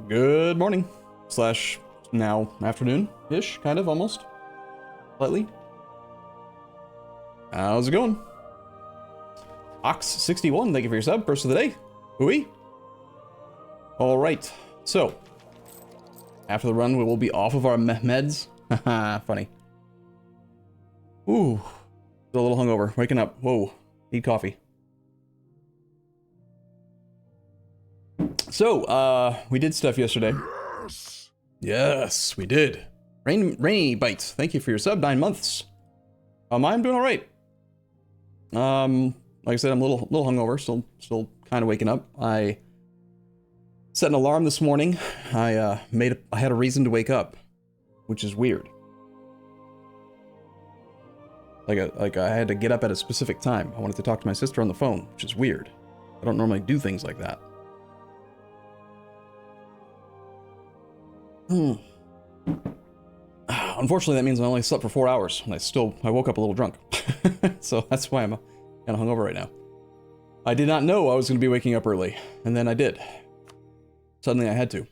Good morning. Slash now afternoon-ish, kind of, almost. Slightly. How's it going? Ox61, thank you for your sub. First of the day. Hooey. Alright, so. After the run, we will be off of our Mehmets. Haha, funny. Ooh. Still a little hungover. Waking up. Whoa. Need coffee. So, we did stuff yesterday. Yes, we did. Rainy Bites, thank you for your sub, 9 months. I'm doing alright. Like I said, I'm a little hungover, still kind of waking up. I set an alarm this morning. I had a reason to wake up, which is weird. Like I had to get up at a specific time. I wanted to talk to my sister on the phone, which is weird. I don't normally do things like that. Unfortunately, that means I only slept for 4 hours, and I woke up a little drunk. So that's why I'm kind of hungover right now. I did not know I was going to be waking up early, and then I did. Suddenly I had to.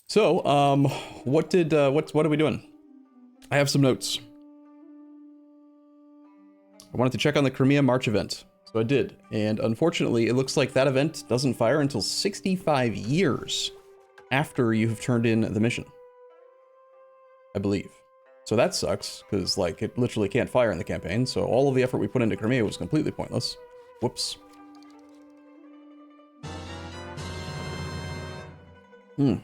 So, what are we doing? I have some notes. I wanted to check on the Crimea March event, so I did. And unfortunately, it looks like that event doesn't fire until 65 years after you have turned in the mission, I believe. So that sucks, because like it literally can't fire in the campaign, so all of the effort we put into Crimea was completely pointless. Whoops. I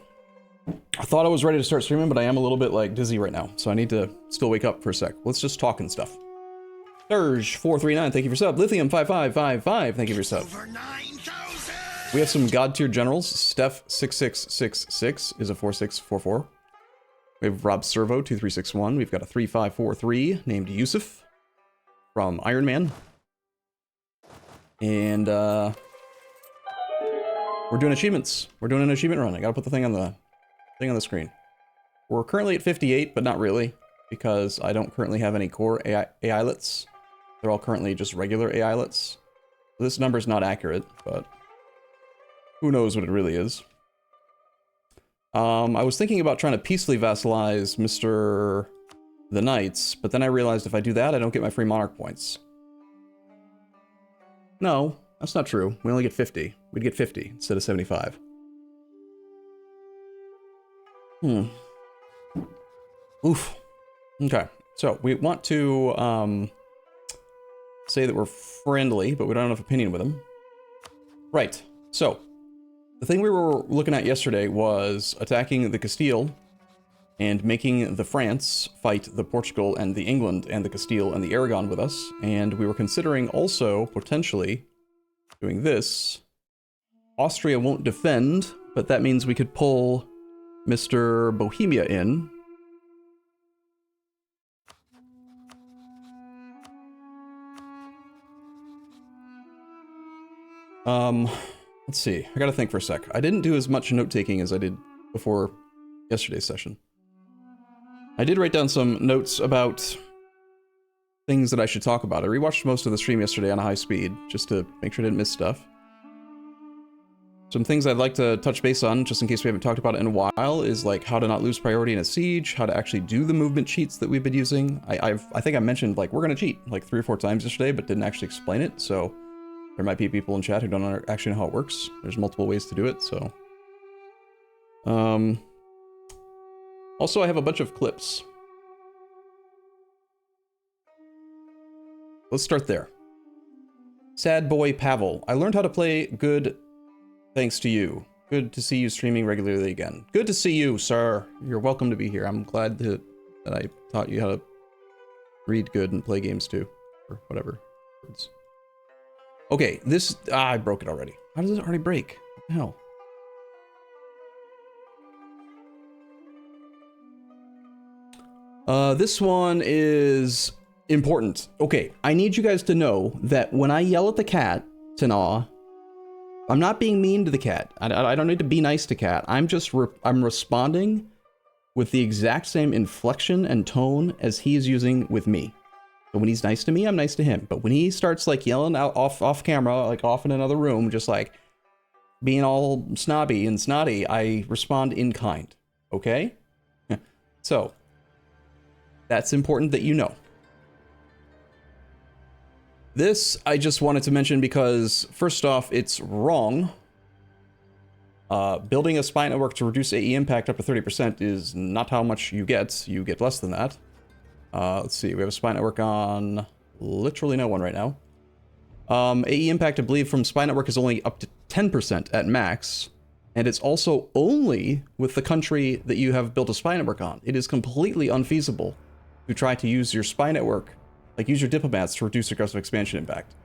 thought I was ready to start streaming, but I am a little bit like dizzy right now, so I need to still wake up for a sec. Let's just talk and stuff. Surge439, thank you for sub. Lithium5555, thank you for sub. We have some god tier generals. Steph6666 is a 4644. We have Rob Servo 2361. We've got a 3543 named Yusuf from Iron Man. And we're doing achievements. We're doing an achievement run. I gotta put the thing on the screen. We're currently at 58, but not really, because I don't currently have any core Eyalets. They're all currently just regular Eyalets. This number's not accurate, but who knows what it really is. I was thinking about trying to peacefully vassalize Mr. the Knights, but then I realized if I do that, I don't get my free monarch points. No, that's not true. We only get 50. We'd get 50 instead of 75. Oof. Okay, so we want to say that we're friendly, but we don't have enough opinion with them. Right, so the thing we were looking at yesterday was attacking the Castile and making the France fight the Portugal and the England and the Castile and the Aragon with us, and we were considering also potentially doing this. Austria won't defend, but that means we could pull Mr. Bohemia in. Let's see, I gotta think for a sec. I didn't do as much note-taking as I did before yesterday's session. I did write down some notes about things that I should talk about. I rewatched most of the stream yesterday on a high speed, just to make sure I didn't miss stuff. Some things I'd like to touch base on, just in case we haven't talked about it in a while, is like how to not lose priority in a siege, how to actually do the movement cheats that we've been using. I think I mentioned, like, we're gonna cheat, like 3 or 4 times yesterday, but didn't actually explain it, so there might be people in chat who don't actually know how it works. There's multiple ways to do it, so. Also, I have a bunch of clips. Let's start there. Sad boy Pavel. I learned how to play good thanks to you. Good to see you streaming regularly again. Good to see you, sir. You're welcome to be here. I'm glad that I taught you how to read good and play games too. Or whatever. Words. Okay, this... I broke it already. How does it already break? What the hell? This one is important. Okay, I need you guys to know that when I yell at the cat, Tana, I'm not being mean to the cat. I don't need to be nice to cat. I'm just... I'm responding with the exact same inflection and tone as he is using with me. So when he's nice to me, I'm nice to him. But when he starts like yelling out off camera, like off in another room, just like, being all snobby and snotty, I respond in kind. Okay? So, that's important that you know. This, I just wanted to mention because, first off, it's wrong. Building a spy network to reduce AE impact up to 30% is not how much you get. You get less than that. Let's see, we have a spy network on literally no one right now. AE impact, I believe, from spy network is only up to 10% at max. And it's also only with the country that you have built a spy network on. It is completely unfeasible to try to use your spy network, like use your diplomats to reduce aggressive expansion impact.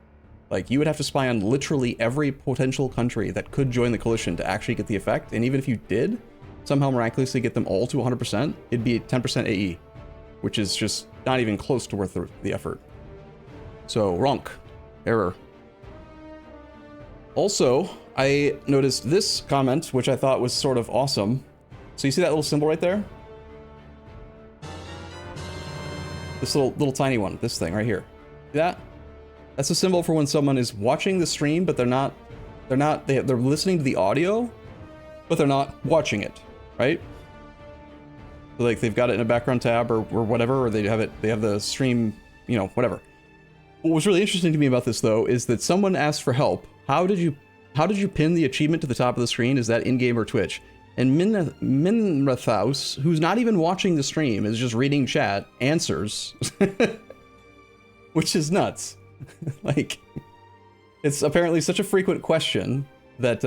Like, you would have to spy on literally every potential country that could join the coalition to actually get the effect. And even if you did somehow miraculously get them all to 100%, it'd be 10% AE, which is just not even close to worth the effort. So, wrong. Error. Also, I noticed this comment, which I thought was sort of awesome. So you see that little symbol right there? This little tiny one, this thing right here. See that? That's a symbol for when someone is watching the stream, but they're listening to the audio, but they're not watching it, right? So like they've got it in a background tab or whatever, or they have the stream, you know, whatever. What was really interesting to me about this though is that someone asked for help. How did you pin the achievement to the top of the screen? Is that in-game or Twitch? And Minrathaus, who's not even watching the stream, is just reading chat, answers. Which is nuts. Like, it's apparently such a frequent question that,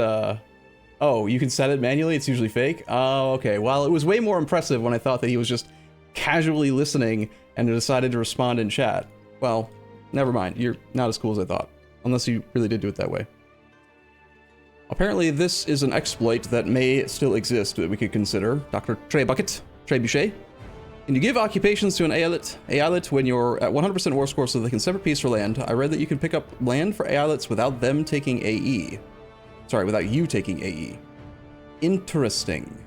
oh, you can set it manually, it's usually fake? Oh, okay. Well, it was way more impressive when I thought that he was just casually listening and decided to respond in chat. Well, never mind. You're not as cool as I thought. Unless you really did do it that way. Apparently, this is an exploit that may still exist that we could consider. Dr. Trebuchet. Can you give occupations to an Eyalet when you're at 100% war score so they can separate peace for land? I read that you can pick up land for Eyalets without them taking AE. Sorry, without you taking AE. Interesting.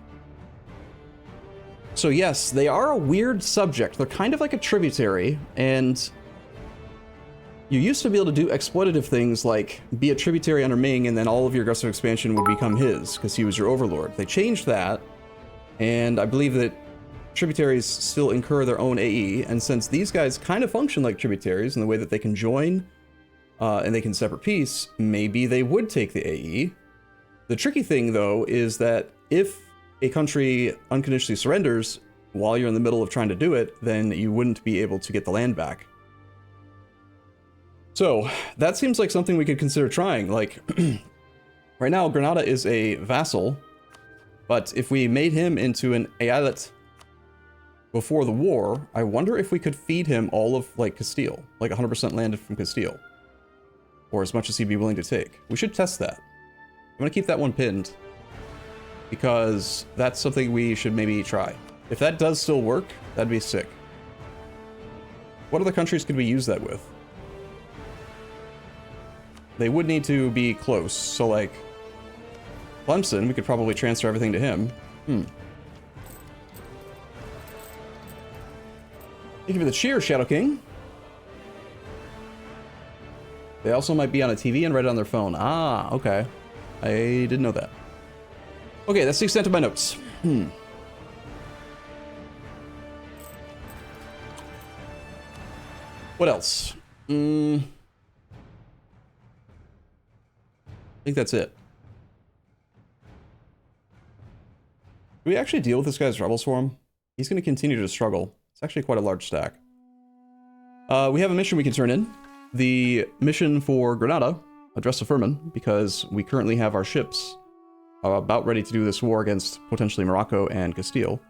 So yes, they are a weird subject. They're kind of like a tributary, and you used to be able to do exploitative things like be a tributary under Ming and then all of your aggressive expansion would become his because he was your overlord. They changed that, and I believe that tributaries still incur their own AE, and since these guys kind of function like tributaries in the way that they can join and they can separate peace, maybe they would take the AE. The tricky thing though is that if a country unconditionally surrenders while you're in the middle of trying to do it, then you wouldn't be able to get the land back. So that seems like something we could consider trying. Like, right now, Granada is a vassal, but if we made him into an Eyalet before the war, I wonder if we could feed him all of, like, Castile, like 100% landed from Castile, or as much as he'd be willing to take. We should test that. I'm gonna keep that one pinned, because that's something we should maybe try. If that does still work, that'd be sick. What other countries could we use that with? They would need to be close, so like Clemson, we could probably transfer everything to him. Thank you for the cheer, Shadow King. They also might be on a TV and write it on their phone. Ah, okay. I didn't know that. Okay, that's the extent of my notes. What else? I think that's it. Do we actually deal with this guy's rebel swarm? He's going to continue to struggle. It's actually quite a large stack. We have a mission we can turn in. The mission for Granada, address the Furman, because we currently have our ships about ready to do this war against potentially Morocco and Castile.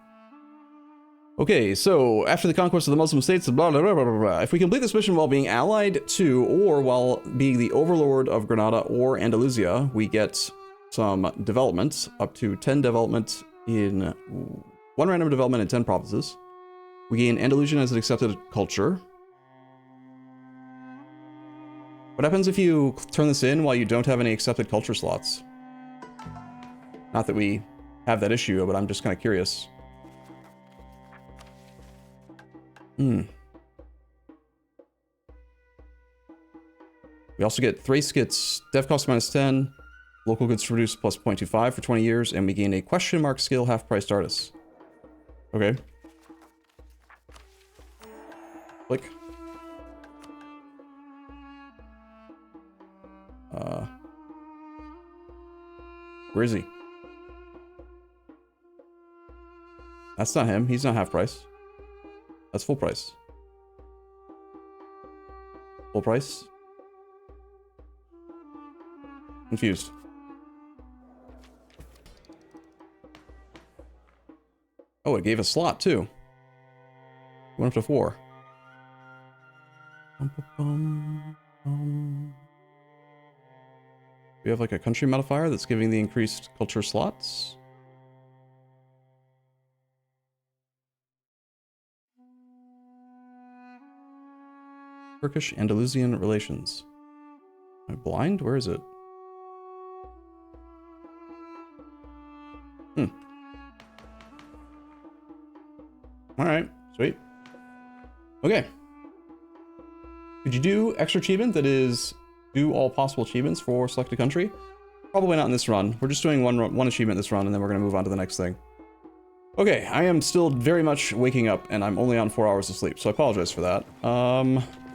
Okay, so after the conquest of the Muslim states, blah, blah, blah, blah, blah. If we complete this mission while being allied to or while being the overlord of Granada or Andalusia, we get some development, up to 10 development in 1 random development in 10 provinces. We gain Andalusian as an accepted culture. What happens if you turn this in while you don't have any accepted culture slots? Not that we have that issue, but I'm just kind of curious. We also get Thrace gets dev cost -10, Local goods produce plus 0.25 for 20 years, and we gain a question mark skill half-priced artist. Okay. Click. Where is he? That's not him. He's not half price. That's full price. Full price? Confused. Oh, it gave a slot too. Went up to 4. We have like a country modifier that's giving the increased culture slots. Turkish-Andalusian relations. Am I blind? Where is it? Alright, sweet. Okay. Could you do extra achievement that is do all possible achievements for selected country? Probably not in this run. We're just doing one achievement this run, and then we're going to move on to the next thing. Okay, I am still very much waking up, and I'm only on 4 hours of sleep, so I apologize for that.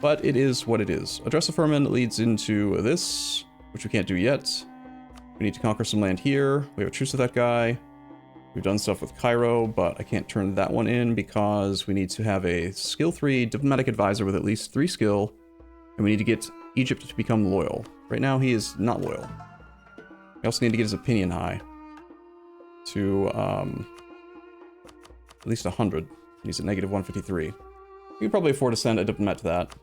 But it is what it is. Address of Furman leads into this, which we can't do yet. We need to conquer some land here. We have a truce with that guy. We've done stuff with Cairo, but I can't turn that one in because we need to have a skill 3 diplomatic advisor with at least 3 skill, and we need to get Egypt to become loyal. Right now, he is not loyal. We also need to get his opinion high to at least 100. He's at negative 153. We can probably afford to send a diplomat to that.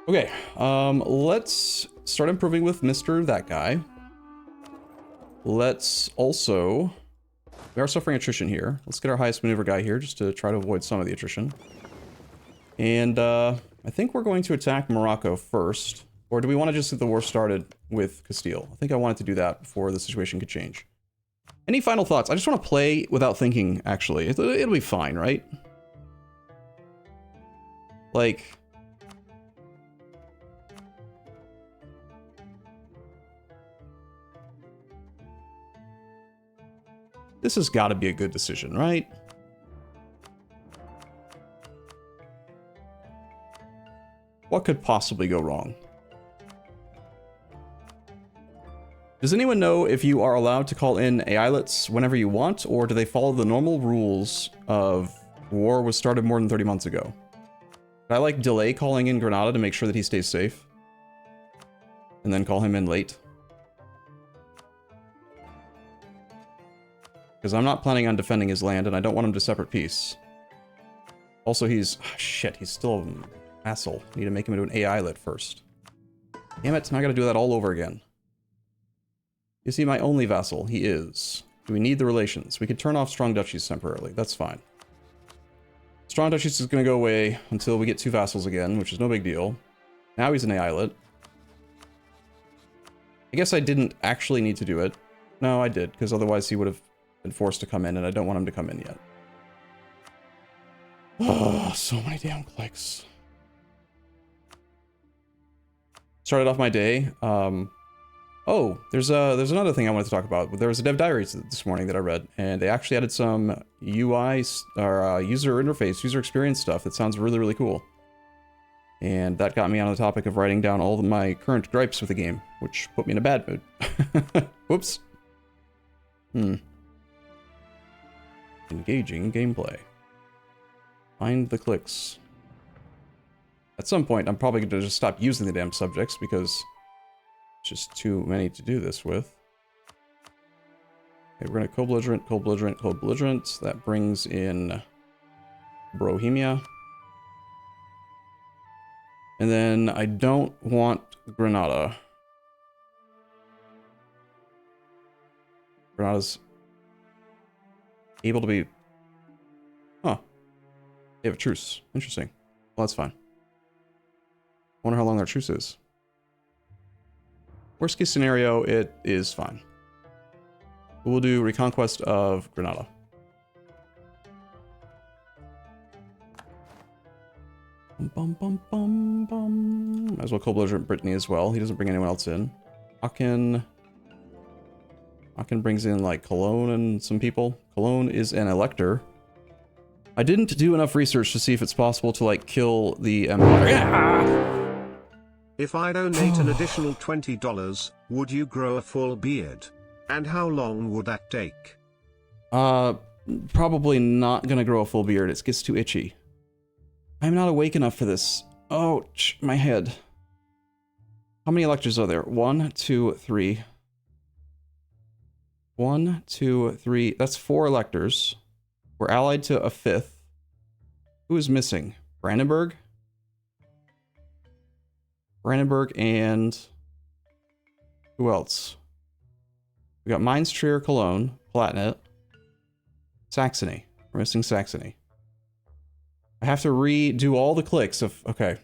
Okay, let's start improving with Mr. That Guy. Let's also... We are suffering attrition here. Let's get our highest maneuver guy here just to try to avoid some of the attrition. And I think we're going to attack Morocco first. Or do we want to just get the war started with Castile? I think I wanted to do that before the situation could change. Any final thoughts? I just want to play without thinking, actually. It'll be fine, right? Like... This has got to be a good decision, right? What could possibly go wrong? Does anyone know if you are allowed to call in Eyalets whenever you want, or do they follow the normal rules of war was started more than 30 months ago? Could I, like, delay calling in Granada to make sure that he stays safe? And then call him in late? Because I'm not planning on defending his land, and I don't want him to separate peace. Also, he's... Oh, shit, he's still an asshole. Need to make him into an Eyelet first. Damn it, now I gotta do that all over again. Is he my only vassal? He is. Do we need the relations? We could turn off strong duchies temporarily. That's fine. Strong duchies is gonna go away until we get 2 vassals again, which is no big deal. Now he's an Eyelet. I guess I didn't actually need to do it. No, I did, because otherwise he would have been forced to come in, and I don't want him to come in yet. Oh, so many damn clicks. Started off my day. Oh, there's another thing I wanted to talk about. There was a dev diary this morning that I read, and they actually added some UI or user interface, user experience stuff that sounds really, really cool. And that got me on the topic of writing down all of my current gripes with the game, which put me in a bad mood. Whoops. Engaging gameplay. Find the clicks. At some point, I'm probably going to just stop using the damn subjects because it's just too many to do this with. Okay, we're going to co-belligerent, co-belligerent, co-belligerent. That brings in Bohemia. And then I don't want Granada. Granada's able to be... Huh. They have a truce. Interesting. Well, that's fine. I wonder how long their truce is. Worst case scenario, it is fine. We'll do Reconquest of Granada. Bum, bum, bum, bum. Might as well co-belligerent Brittany as well. He doesn't bring anyone else in. Aachen brings in like Cologne and some people. Cologne is an elector. I didn't do enough research to see if it's possible to like kill the empire. Yeah! If I donate an additional $20, would you grow a full beard? And how long would that take? Probably not gonna grow a full beard. It gets too itchy. I'm not awake enough for this. Oh, my head. How many electors are there? 1, 2, 3. 1, 2, 3. That's 4 electors. We're allied to a 5th. Who is missing? Brandenburg? Brandenburg and... who else? We got Mainz, Trier, Cologne, Palatinate, Saxony. We're missing Saxony. I have to redo all the clicks of... okay.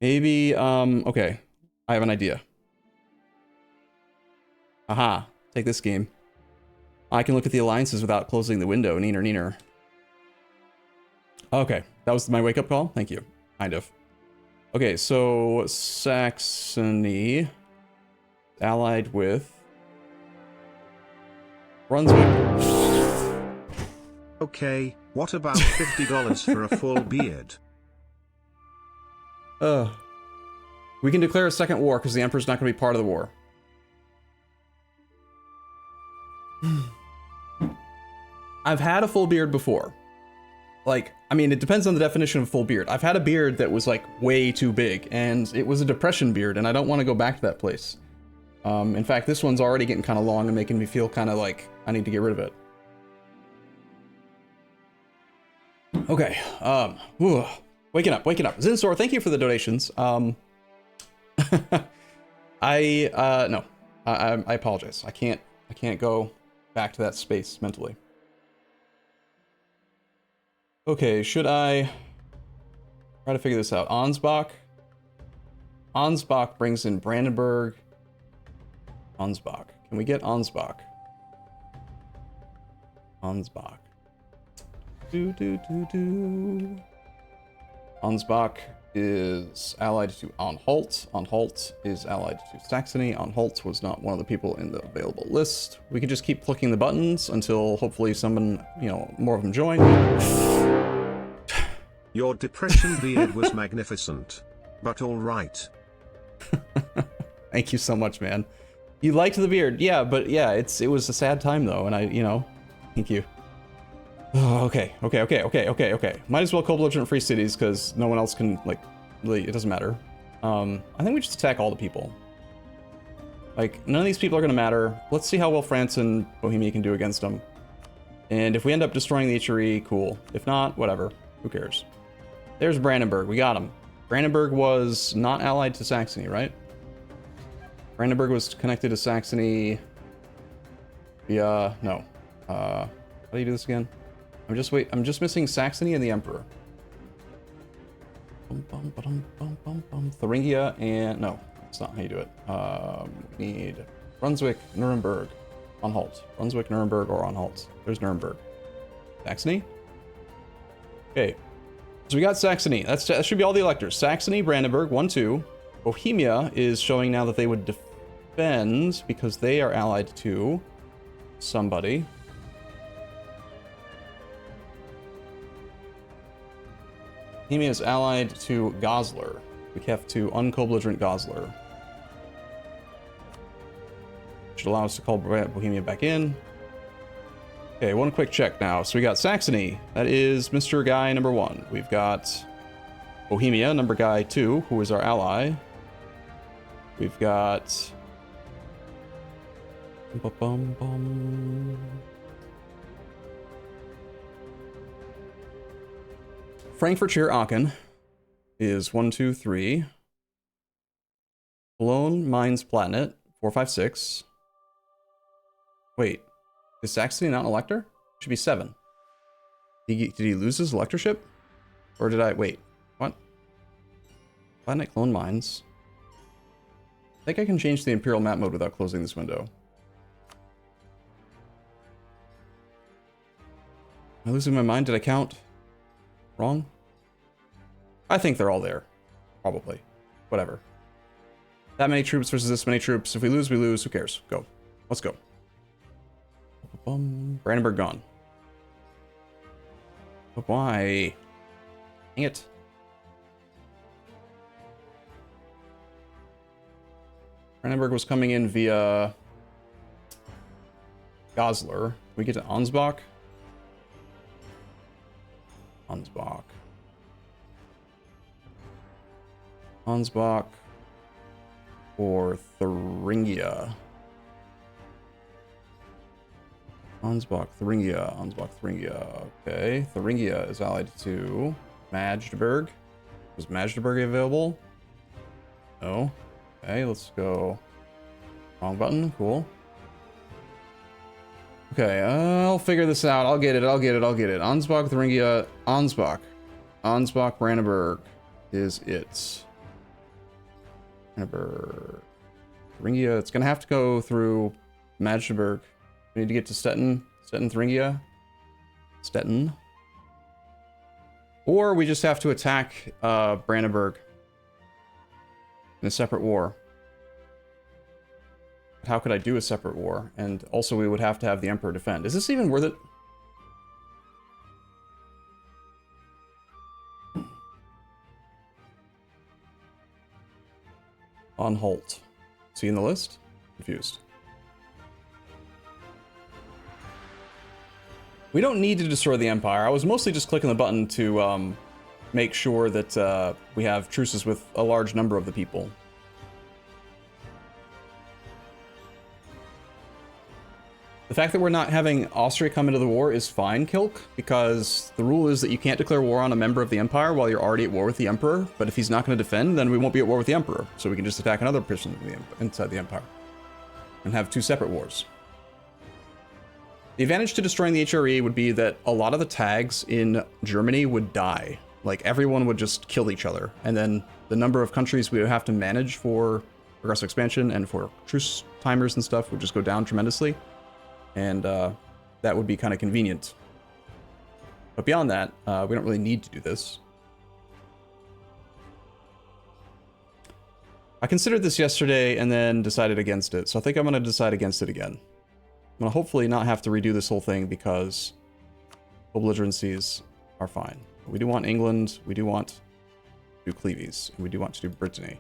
Maybe, okay. I have an idea. Aha. Take this game. I can look at the alliances without closing the window. Neener, neener. Okay. That was my wake-up call? Thank you. Kind of. Okay, so... Saxony... allied with... Brunswick. Okay, what about $50 for a full beard? We can declare a second war because the Emperor's not going to be part of the war. I've had a full beard before. Like, I mean, it depends on the definition of full beard. I've had a beard that was like way too big, and it was a depression beard, and I don't want to go back to that place. In fact, this one's already getting kind of long and making me feel kind of like I need to get rid of it. Okay, waking up. Zinsor, thank you for the donations. No, I apologize. I can't go back to that space mentally. Okay, should I try to figure this out? Ansbach brings in Brandenburg. Ansbach. Can we get Ansbach? Ansbach. Ansbach is allied to Anhalt. Anhalt is allied to Saxony. Anhalt was not one of the people in the available list. We can just keep clicking the buttons until hopefully someone, more of them join. Your depression beard was magnificent. But alright. Thank you so much, man. You liked the beard. Yeah, but yeah, it was a sad time though, and thank you. Oh, okay. Might as well co-belligerent free cities because no one else can, really, it doesn't matter. I think we just attack all the people. Like, none of these people are gonna matter. Let's see how well France and Bohemia can do against them. And if we end up destroying the HRE, cool. If not, whatever. Who cares? There's Brandenburg. We got him. Brandenburg was not allied to Saxony, right? Brandenburg was connected to Saxony via... no. How do you do this again? I'm just missing Saxony and the Emperor. Thuringia and... no, that's not how you do it. We need Brunswick, Nuremberg, Anhalt. Brunswick, Nuremberg, or Anhalt. There's Nuremberg. Saxony? Okay. So we got Saxony. That should be all the electors. Saxony, Brandenburg, 1, 2. Bohemia is showing now that they would defend because they are allied to somebody. Bohemia is allied to Goslar. We have to unco-belligerent Goslar. Should allow us to call Bohemia back in. Okay, one quick check now. So we got Saxony. That is Mr. Guy number 1. We've got Bohemia, number guy 2, who is our ally. We've got... Frankfurtshire Aachen is 1, 2, 3. Cologne, Mainz, Palatinate, 4, 5, 6. Wait, is Saxony not an elector? Should be 7. Did he lose his electorship? Or did I... wait, what? Palatinate, Cologne, Mainz. I think I can change the Imperial map mode without closing this window. Am I losing my mind? Did I count wrong? I think they're all there. Probably. Whatever. That many troops versus this many troops. If we lose, we lose. Who cares? Go. Let's go. Brandenburg gone. But why? Dang it. Brandenburg was coming in via Goslar. Can we get to Ansbach? Ansbach. Ansbach or Thuringia. Ansbach, Thuringia, Ansbach, Thuringia. Okay, Thuringia is allied to Magdeburg. Was Magdeburg available? No. Okay, let's go. Wrong button, cool. Okay, I'll figure this out. I'll get it. Ansbach, Thuringia, Ansbach. Ansbach, Brandenburg is it. Brandenburg. Thuringia, it's gonna have to go through Magdeburg. We need to get to Stettin. Stettin, Thuringia. Stettin. Or we just have to attack Brandenburg in a separate war. How could I do a separate war? And also we would have to have the Emperor defend. Is this even worth it? On Holt. See in the list? Confused. We don't need to destroy the Empire. I was mostly just clicking the button to make sure that we have truces with a large number of the people. The fact that we're not having Austria come into the war is fine, Kilk, because the rule is that you can't declare war on a member of the Empire while you're already at war with the Emperor, but if he's not going to defend, then we won't be at war with the Emperor, so we can just attack another person inside the Empire and have two separate wars. The advantage to destroying the HRE would be that a lot of the tags in Germany would die. Like, everyone would just kill each other, and then the number of countries we would have to manage for aggressive expansion and for truce timers and stuff would just go down tremendously. And that would be kind of convenient. But beyond that, we don't really need to do this. I considered this yesterday and then decided against it, so I think I'm going to decide against it again. I'm going to hopefully not have to redo this whole thing because belligerencies are fine. We do want England, we do want to do Cleves, and we do want to do Brittany.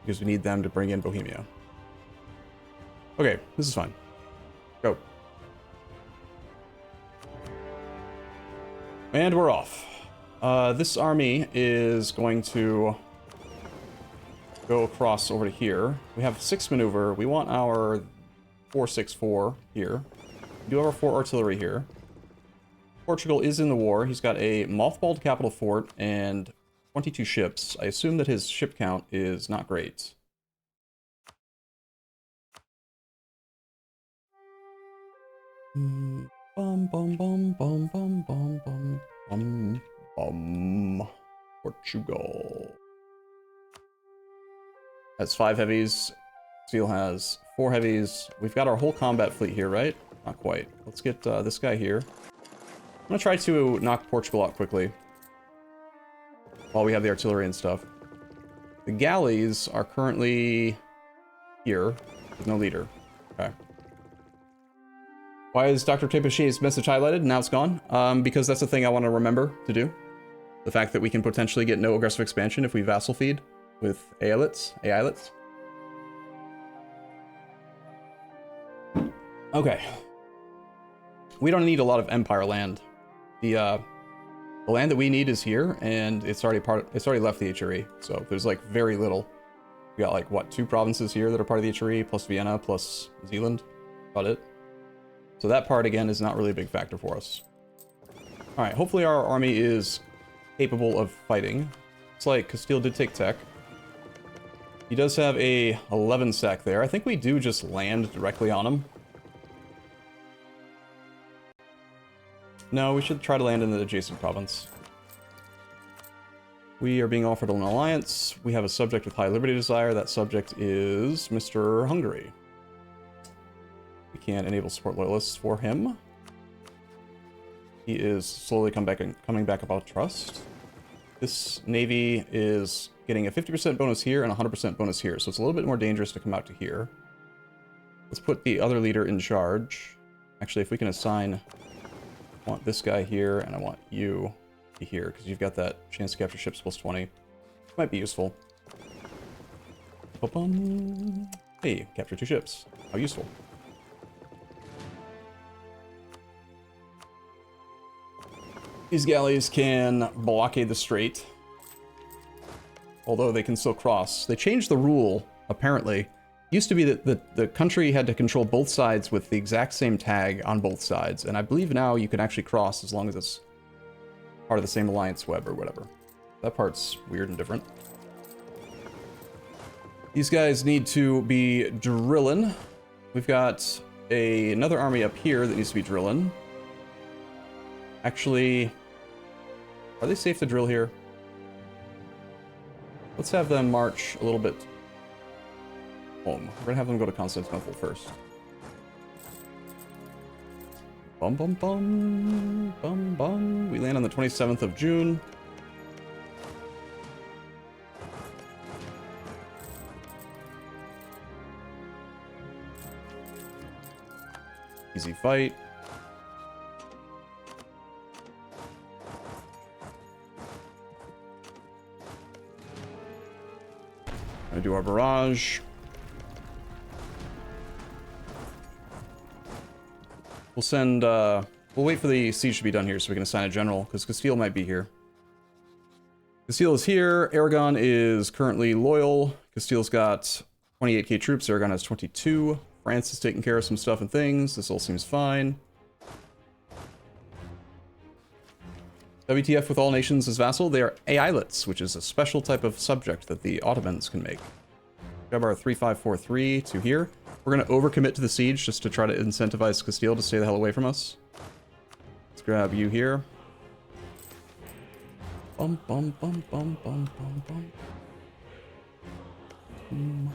Because we need them to bring in Bohemia. Okay, this is fine. Go. And we're off. This army is going to go across over to here. We have 6 maneuver. We want our 464 here. We do have our 4 artillery here. Portugal is in the war. He's got a mothballed capital fort and 22 ships. I assume that his ship count is not great. Bum bum bum bum bum bum bum bum bum. Portugal has 5 heavies. Steel has 4 heavies. We've got our whole combat fleet here, right? Not quite. Let's get this guy here. I'm gonna try to knock Portugal out quickly while we have the artillery and stuff. The galleys are currently here with no leader. Okay. Why is Dr. Tepeschi's message highlighted? Now it's gone. Because that's the thing I want to remember to do. The fact that we can potentially get no aggressive expansion if we vassal feed with Eyalets. Okay. We don't need a lot of Empire land. The land that we need is here, and it's already left the HRE, so there's like very little. We got like, what, 2 provinces here that are part of the HRE, plus Vienna, plus Zealand. About it. So that part, again, is not really a big factor for us. Alright, hopefully our army is capable of fighting. It's like Castile did take tech. He does have a 11 stack there. I think we do just land directly on him. No, we should try to land in the adjacent province. We are being offered an alliance. We have a subject with high liberty desire. That subject is Mr. Hungary. We can enable support loyalists for him. He is slowly coming back about trust. This navy is getting a 50% bonus here and a 100% bonus here, so it's a little bit more dangerous to come out to here. Let's put the other leader in charge. Actually, if we can assign... I want this guy here, and I want you here, because you've got that chance to capture ships plus 20. Might be useful. Ba-bum. Hey, capture 2 ships. How useful. These galleys can blockade the strait. Although they can still cross. They changed the rule, apparently. It used to be that the country had to control both sides with the exact same tag on both sides. And I believe now you can actually cross as long as it's part of the same alliance web or whatever. That part's weird and different. These guys need to be drilling. We've got another army up here that needs to be drilling. Actually, are they safe to drill here? Let's have them march a little bit home. We're gonna have them go to Constantinople first. Bum bum bum, bum bum. We land on the 27th of June. Easy fight. Gonna do our barrage. We'll send, we'll wait for the siege to be done here so we can assign a general, because Castile might be here. Castile is here. Aragon is currently loyal. Castile's got 28k troops. Aragon has 22. France is taking care of some stuff and things. This all seems fine. WTF with all nations as vassal? They are Eyalets, which is a special type of subject that the Ottomans can make. Grab our 3543 to here. We're going to overcommit to the siege just to try to incentivize Castile to stay the hell away from us. Let's grab you here. Bum, bum, bum, bum, bum, bum, bum.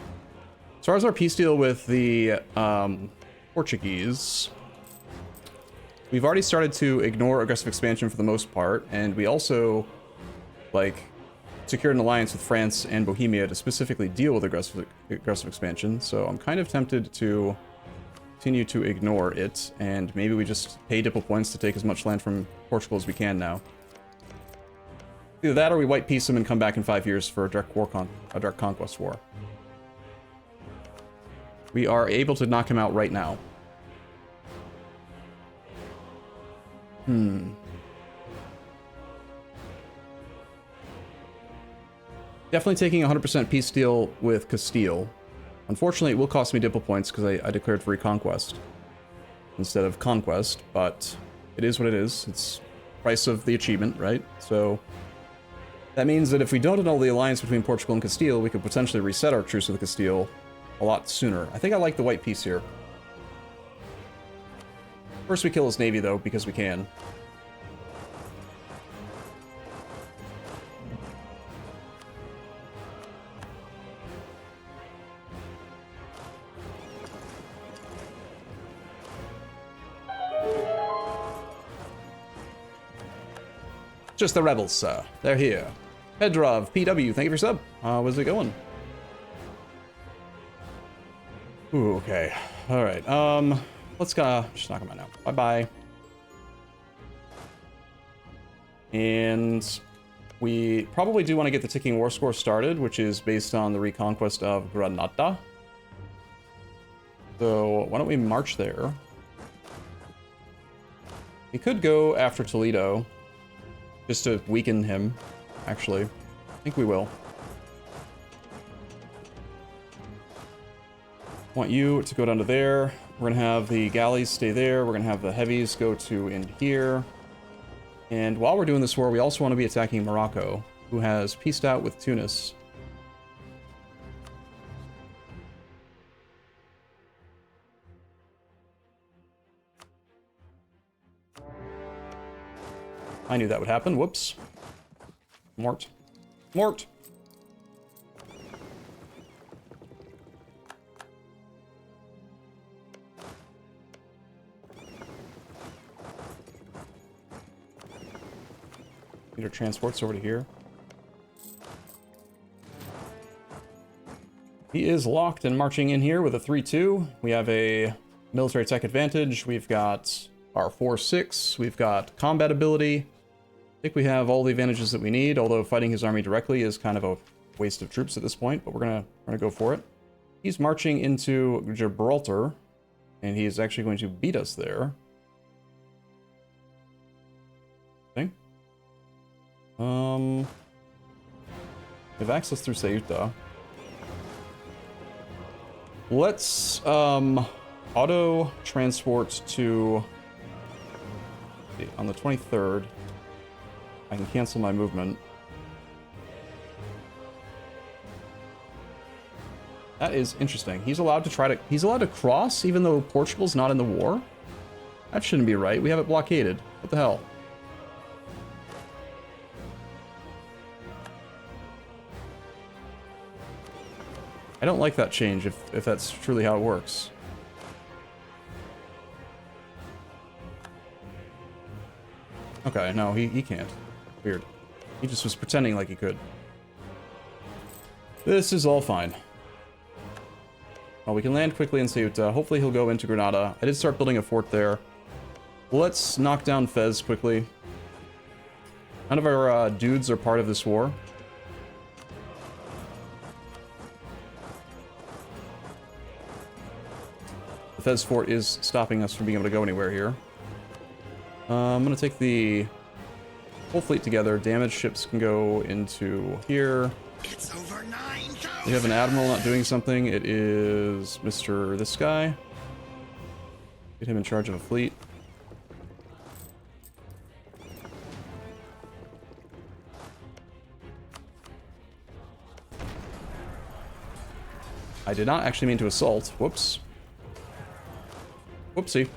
As far as our peace deal with the Portuguese, we've already started to ignore aggressive expansion for the most part, and we also, like, secured an alliance with France and Bohemia to specifically deal with aggressive expansion, so I'm kind of tempted to continue to ignore it, and maybe we just pay Dipple points to take as much land from Portugal as we can now. Either that or we white peace them and come back in 5 years for a direct conquest war. We are able to knock him out right now. Definitely taking a 100% peace deal with Castile. Unfortunately, it will cost me Dipple points because I declared free conquest instead of conquest, but it is what it is. It's price of the achievement, right? So that means that if we don't annul the alliance between Portugal and Castile, we could potentially reset our truce with Castile a lot sooner. I think I like the white peace here. First we kill his navy, though, because we can. Just the rebels, sir. They're here. Pedrov, PW, thank you for your sub. How's it going? Ooh, okay. Alright, let's go. Just knock them out now. Bye-bye. And we probably do want to get the ticking war score started, which is based on the reconquest of Granada. So why don't we march there? We could go after Toledo, just to weaken him, actually. I think we will. Want you to go down to there. We're gonna have the galleys stay there. We're gonna have the heavies go to in here. And while we're doing this war, we also want to be attacking Morocco, who has peaced out with Tunis. I knew that would happen. Whoops. Mort. Mort! Get our transports over to here. He is locked and marching in here with a 3-2. We have a military tech advantage. We've got our 4-6. We've got combat ability. I think we have all the advantages that we need, although fighting his army directly is kind of a waste of troops at this point, but we're gonna go for it. He's marching into Gibraltar, and he's actually going to beat us there. Okay. We have access through Ceuta. Let's auto transport to on the 23rd. I can cancel my movement. That is interesting. He's allowed to cross even though Portugal's not in the war? That shouldn't be right. We have it blockaded. What the hell? I don't like that change if that's truly how it works. Okay, no, he can't. Weird. He just was pretending like he could. This is all fine. Well, we can land quickly in Ceuta. Hopefully he'll go into Granada. I did start building a fort there. Let's knock down Fez quickly. None of our dudes are part of this war. The Fez fort is stopping us from being able to go anywhere here. I'm going to take the whole fleet together. Damaged ships can go into here. It's over 9,000. We have an admiral not doing something. It is Mr. this guy. Get him in charge of a fleet. I did not actually mean to assault. Whoops. Whoopsie.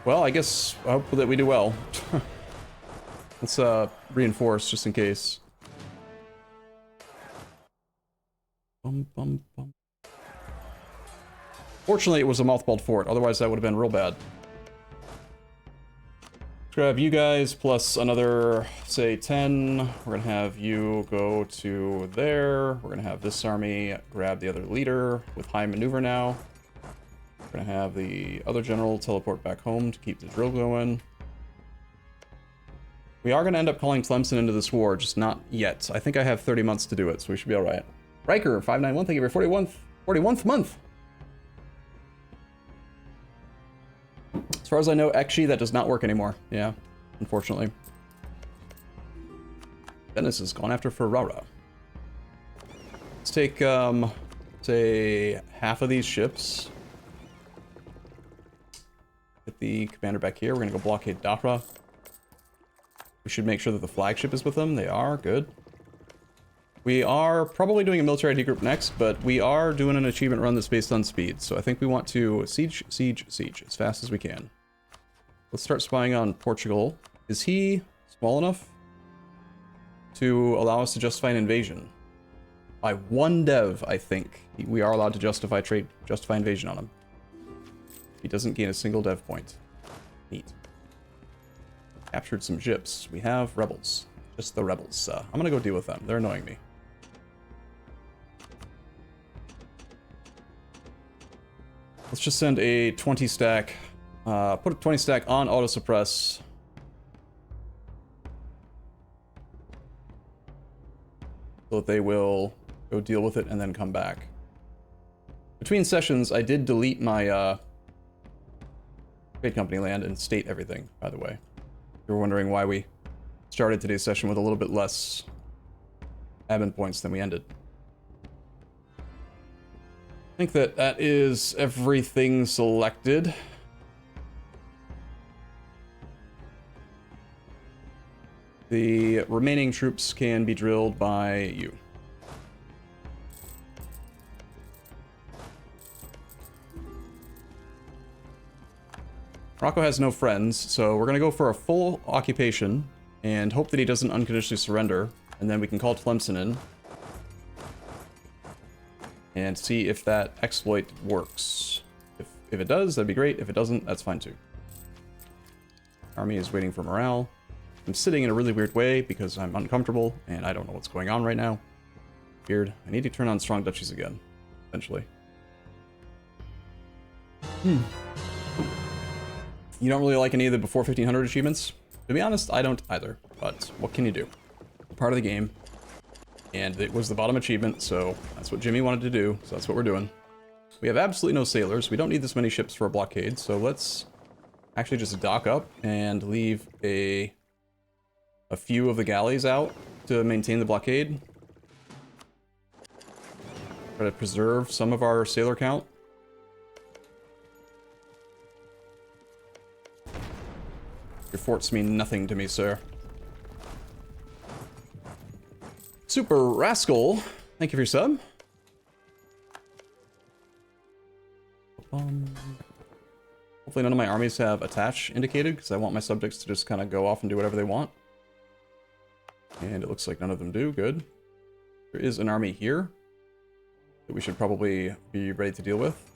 Well, I guess I hope that we do well. Let's reinforce just in case. Bum, bum, bum. Fortunately, it was a mothballed fort. Otherwise, that would have been real bad. Let's grab you guys plus another, say, 10. We're going to have you go to there. We're going to have this army grab the other leader with high maneuver now. We're going to have the other general teleport back home to keep the drill going. We are going to end up calling Tlemcen into this war, just not yet. I think I have 30 months to do it, so we should be alright. Riker, 591, thank you for 41th month. As far as I know, actually, that does not work anymore. Yeah, unfortunately. Venice is gone after Ferrara. Let's take, say, half of these ships. Get the commander back here. We're going to go blockade Dahra. We should make sure that the flagship is with them. They are. Good. We are probably doing a military ID group next, but we are doing an achievement run that's based on speed. So I think we want to siege as fast as we can. Let's start spying on Portugal. Is he small enough to allow us to justify an invasion? By one dev, I think. We are allowed to justify invasion on him. He doesn't gain a single dev point. Neat. Captured some ships. We have rebels. Just the rebels. I'm gonna go deal with them. They're annoying me. Let's just send a 20 stack. Put a 20 stack on auto suppress. So that they will go deal with it and then come back. Between sessions, I did delete my trade company land and state everything, by the way. If you're wondering why we started today's session with a little bit less admin points than we ended. I think that is everything selected. The remaining troops can be drilled by you. Morocco has no friends, so we're going to go for a full occupation and hope that he doesn't unconditionally surrender, and then we can call Tlemcen in and see if that exploit works. If it does, that'd be great. If it doesn't, that's fine too. Army is waiting for morale. I'm sitting in a really weird way because I'm uncomfortable and I don't know what's going on right now. Weird. I need to turn on strong duchies again, eventually. You don't really like any of the before 1500 achievements? To be honest, I don't either, but what can you do? Part of the game. And it was the bottom achievement, so that's what Jimmy wanted to do, so that's what we're doing. We have absolutely no sailors. We don't need this many ships for a blockade, so let's actually just dock up and leave a few of the galleys out to maintain the blockade. Try to preserve some of our sailor count. Your forts mean nothing to me, sir. Super Rascal, thank you for your sub. Hopefully none of my armies have attach indicated, because I want my subjects to just kind of go off and do whatever they want. And it looks like none of them do. Good. There is an army here that we should probably be ready to deal with.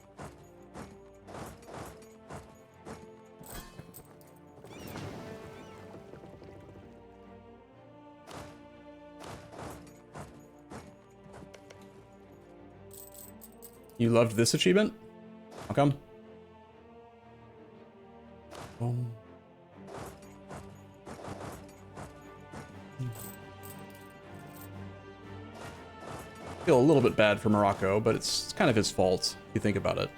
You loved this achievement? How come? Feel a little bit bad for Morocco, but it's kind of his fault if you think about it.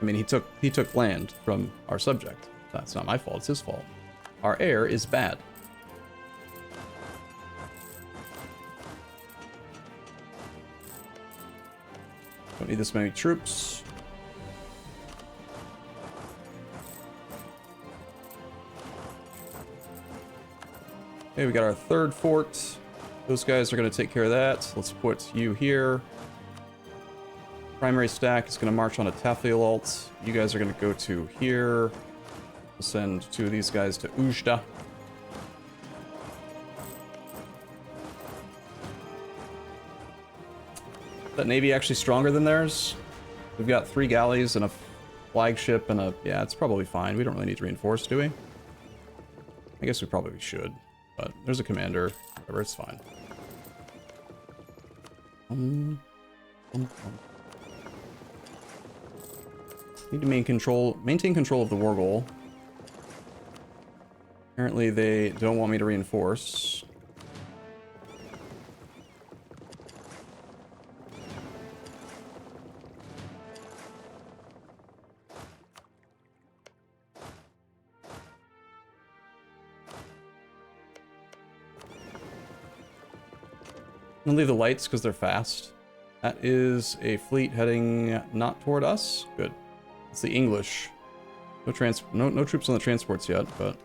I mean, he took land from our subject. That's not my fault, it's his fault. Our heir is bad. Don't need this many troops. Okay, we got our third fort. Those guys are going to take care of that. Let's put you here. Primary stack is going to march on a Tafialt. You guys are going to go to here. We'll send two of these guys to Ujda. Is that navy actually stronger than theirs? We've got 3 galleys and a flagship and a... Yeah, it's probably fine. We don't really need to reinforce, do we? I guess we probably should. But there's a commander. Whatever, it's fine. Need to maintain control of the war goal. Apparently they don't want me to reinforce. I'm gonna leave the lights because they're fast. That is a fleet heading not toward us. Good. It's the English. No troops on the transports yet, but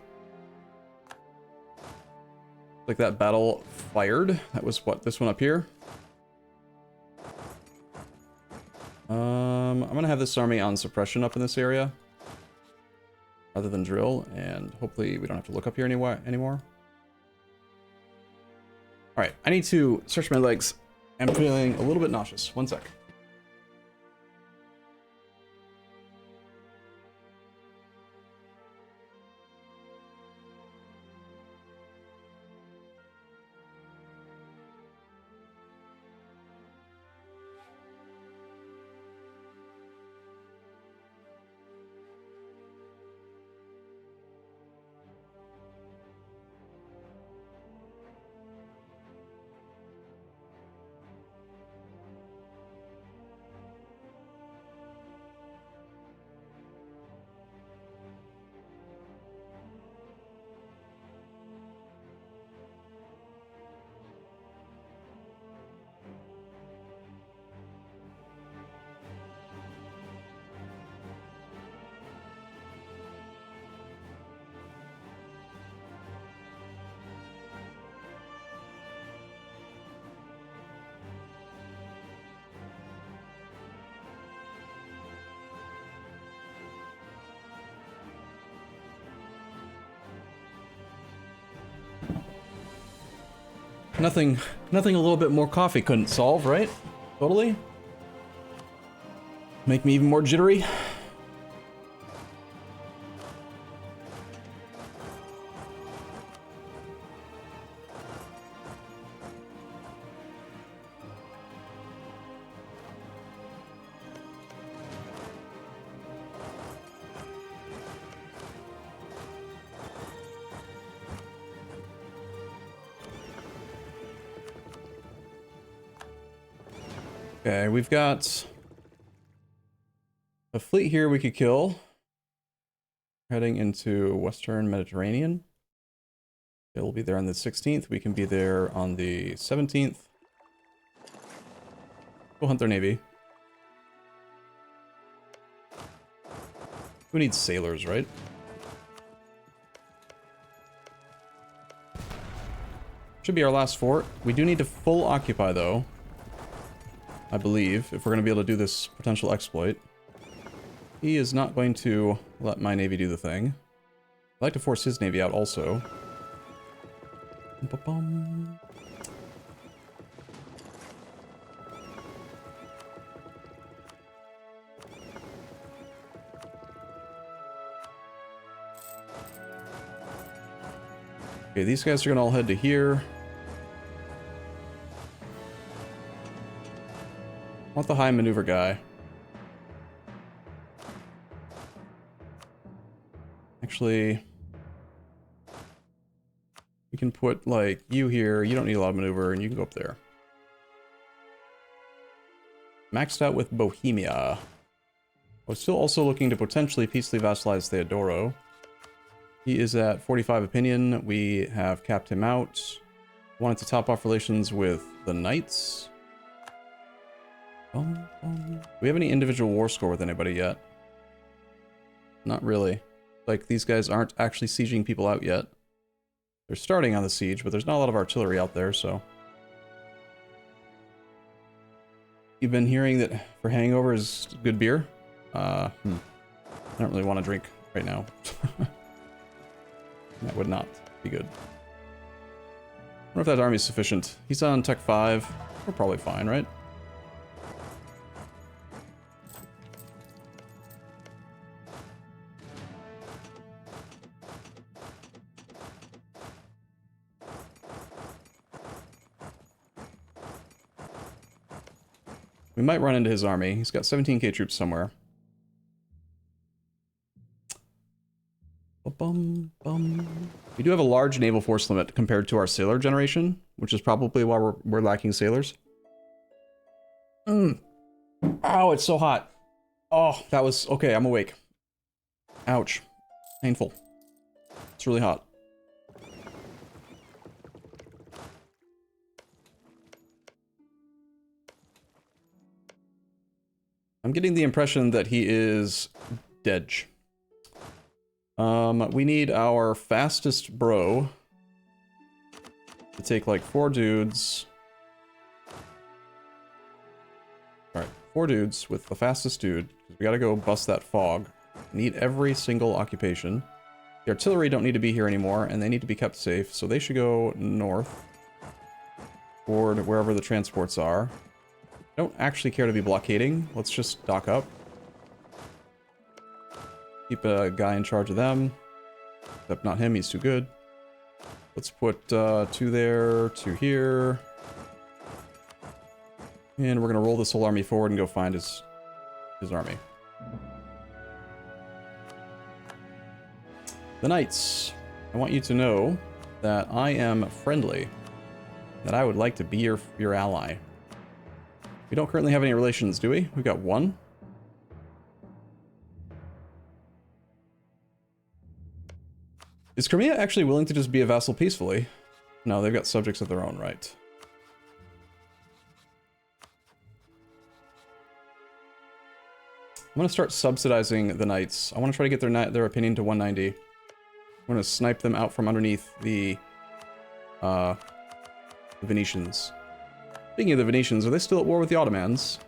like that battle fired. That was what, this one up here. I'm gonna have this army on suppression up in this area rather than drill, and hopefully we don't have to look up here anymore. Alright, I need to stretch my legs. I'm feeling a little bit nauseous. One sec. Nothing a little bit more coffee couldn't solve, right? Totally. Make me even more jittery. Okay, we've got a fleet here we could kill. Heading into Western Mediterranean. It'll be there on the 16th. We can be there on the 17th. Go hunt their navy. We need sailors, right? Should be our last fort. We do need to full occupy, though. I believe, if we're going to be able to do this potential exploit. He is not going to let my navy do the thing. I'd like to force his navy out also. Ba-bum. Okay, these guys are going to all head to here. I want the high maneuver guy. Actually, we can put, like, you here. You don't need a lot of maneuver, and you can go up there. Maxed out with Bohemia. I was still also looking to potentially peacefully vassalize Theodoro. He is at 45 opinion. We have capped him out. Wanted to top off relations with the Knights. Do we have any individual war score with anybody yet? Not really. Like, these guys aren't actually sieging people out yet. They're starting on the siege, but there's not a lot of artillery out there, so... You've been hearing that for hangover is good beer? I don't really want to drink right now. That would not be good. I wonder if that army's sufficient. He's on Tech 5. We're probably fine, right? We might run into his army. He's got 17k troops somewhere. We do have a large naval force limit compared to our sailor generation, which is probably why we're lacking sailors. Ow, it's so hot. Oh, that was... Okay, I'm awake. Ouch. Painful. It's really hot. I'm getting the impression that he is dead. We need our fastest bro to take like 4 dudes. Alright, 4 dudes with the fastest dude. We gotta go bust that fog. Need every single occupation. The artillery don't need to be here anymore, and they need to be kept safe, so they should go north. Toward wherever the transports are. I don't actually care to be blockading. Let's just dock up. Keep a guy in charge of them. Except not him, he's too good. Let's put 2 there, 2 here. And we're gonna roll this whole army forward and go find his army. The Knights. I want you to know that I am friendly. That I would like to be your ally. We don't currently have any relations, do we? We've got 1. Is Crimea actually willing to just be a vassal peacefully? No, they've got subjects of their own, right? I'm gonna start subsidizing the Knights. I want to try to get their opinion to 190. I'm gonna snipe them out from underneath the Venetians. Speaking of the Venetians, are they still at war with the Ottomans?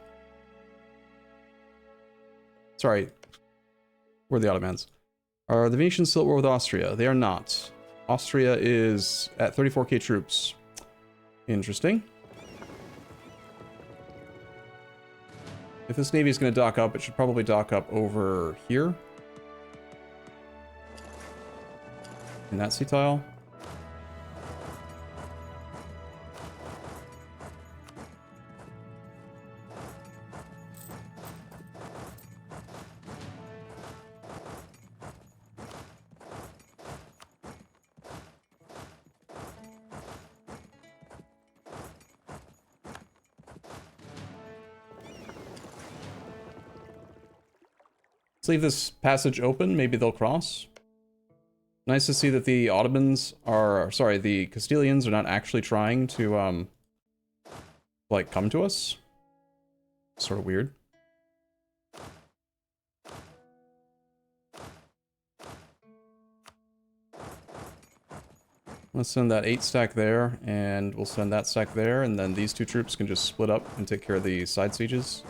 Sorry. Where are the Ottomans? Are the Venetians still at war with Austria? They are not. Austria is at 34k troops. Interesting. If this navy is going to dock up, it should probably dock up over here. In that sea tile. Let's leave this passage open. Maybe they'll cross. Nice to see that the Ottomans are, sorry, the Castilians are not actually trying to, like, come to us. Sort of weird. Let's send that 8 stack there, and we'll send that stack there, and then these 2 troops can just split up and take care of the side sieges.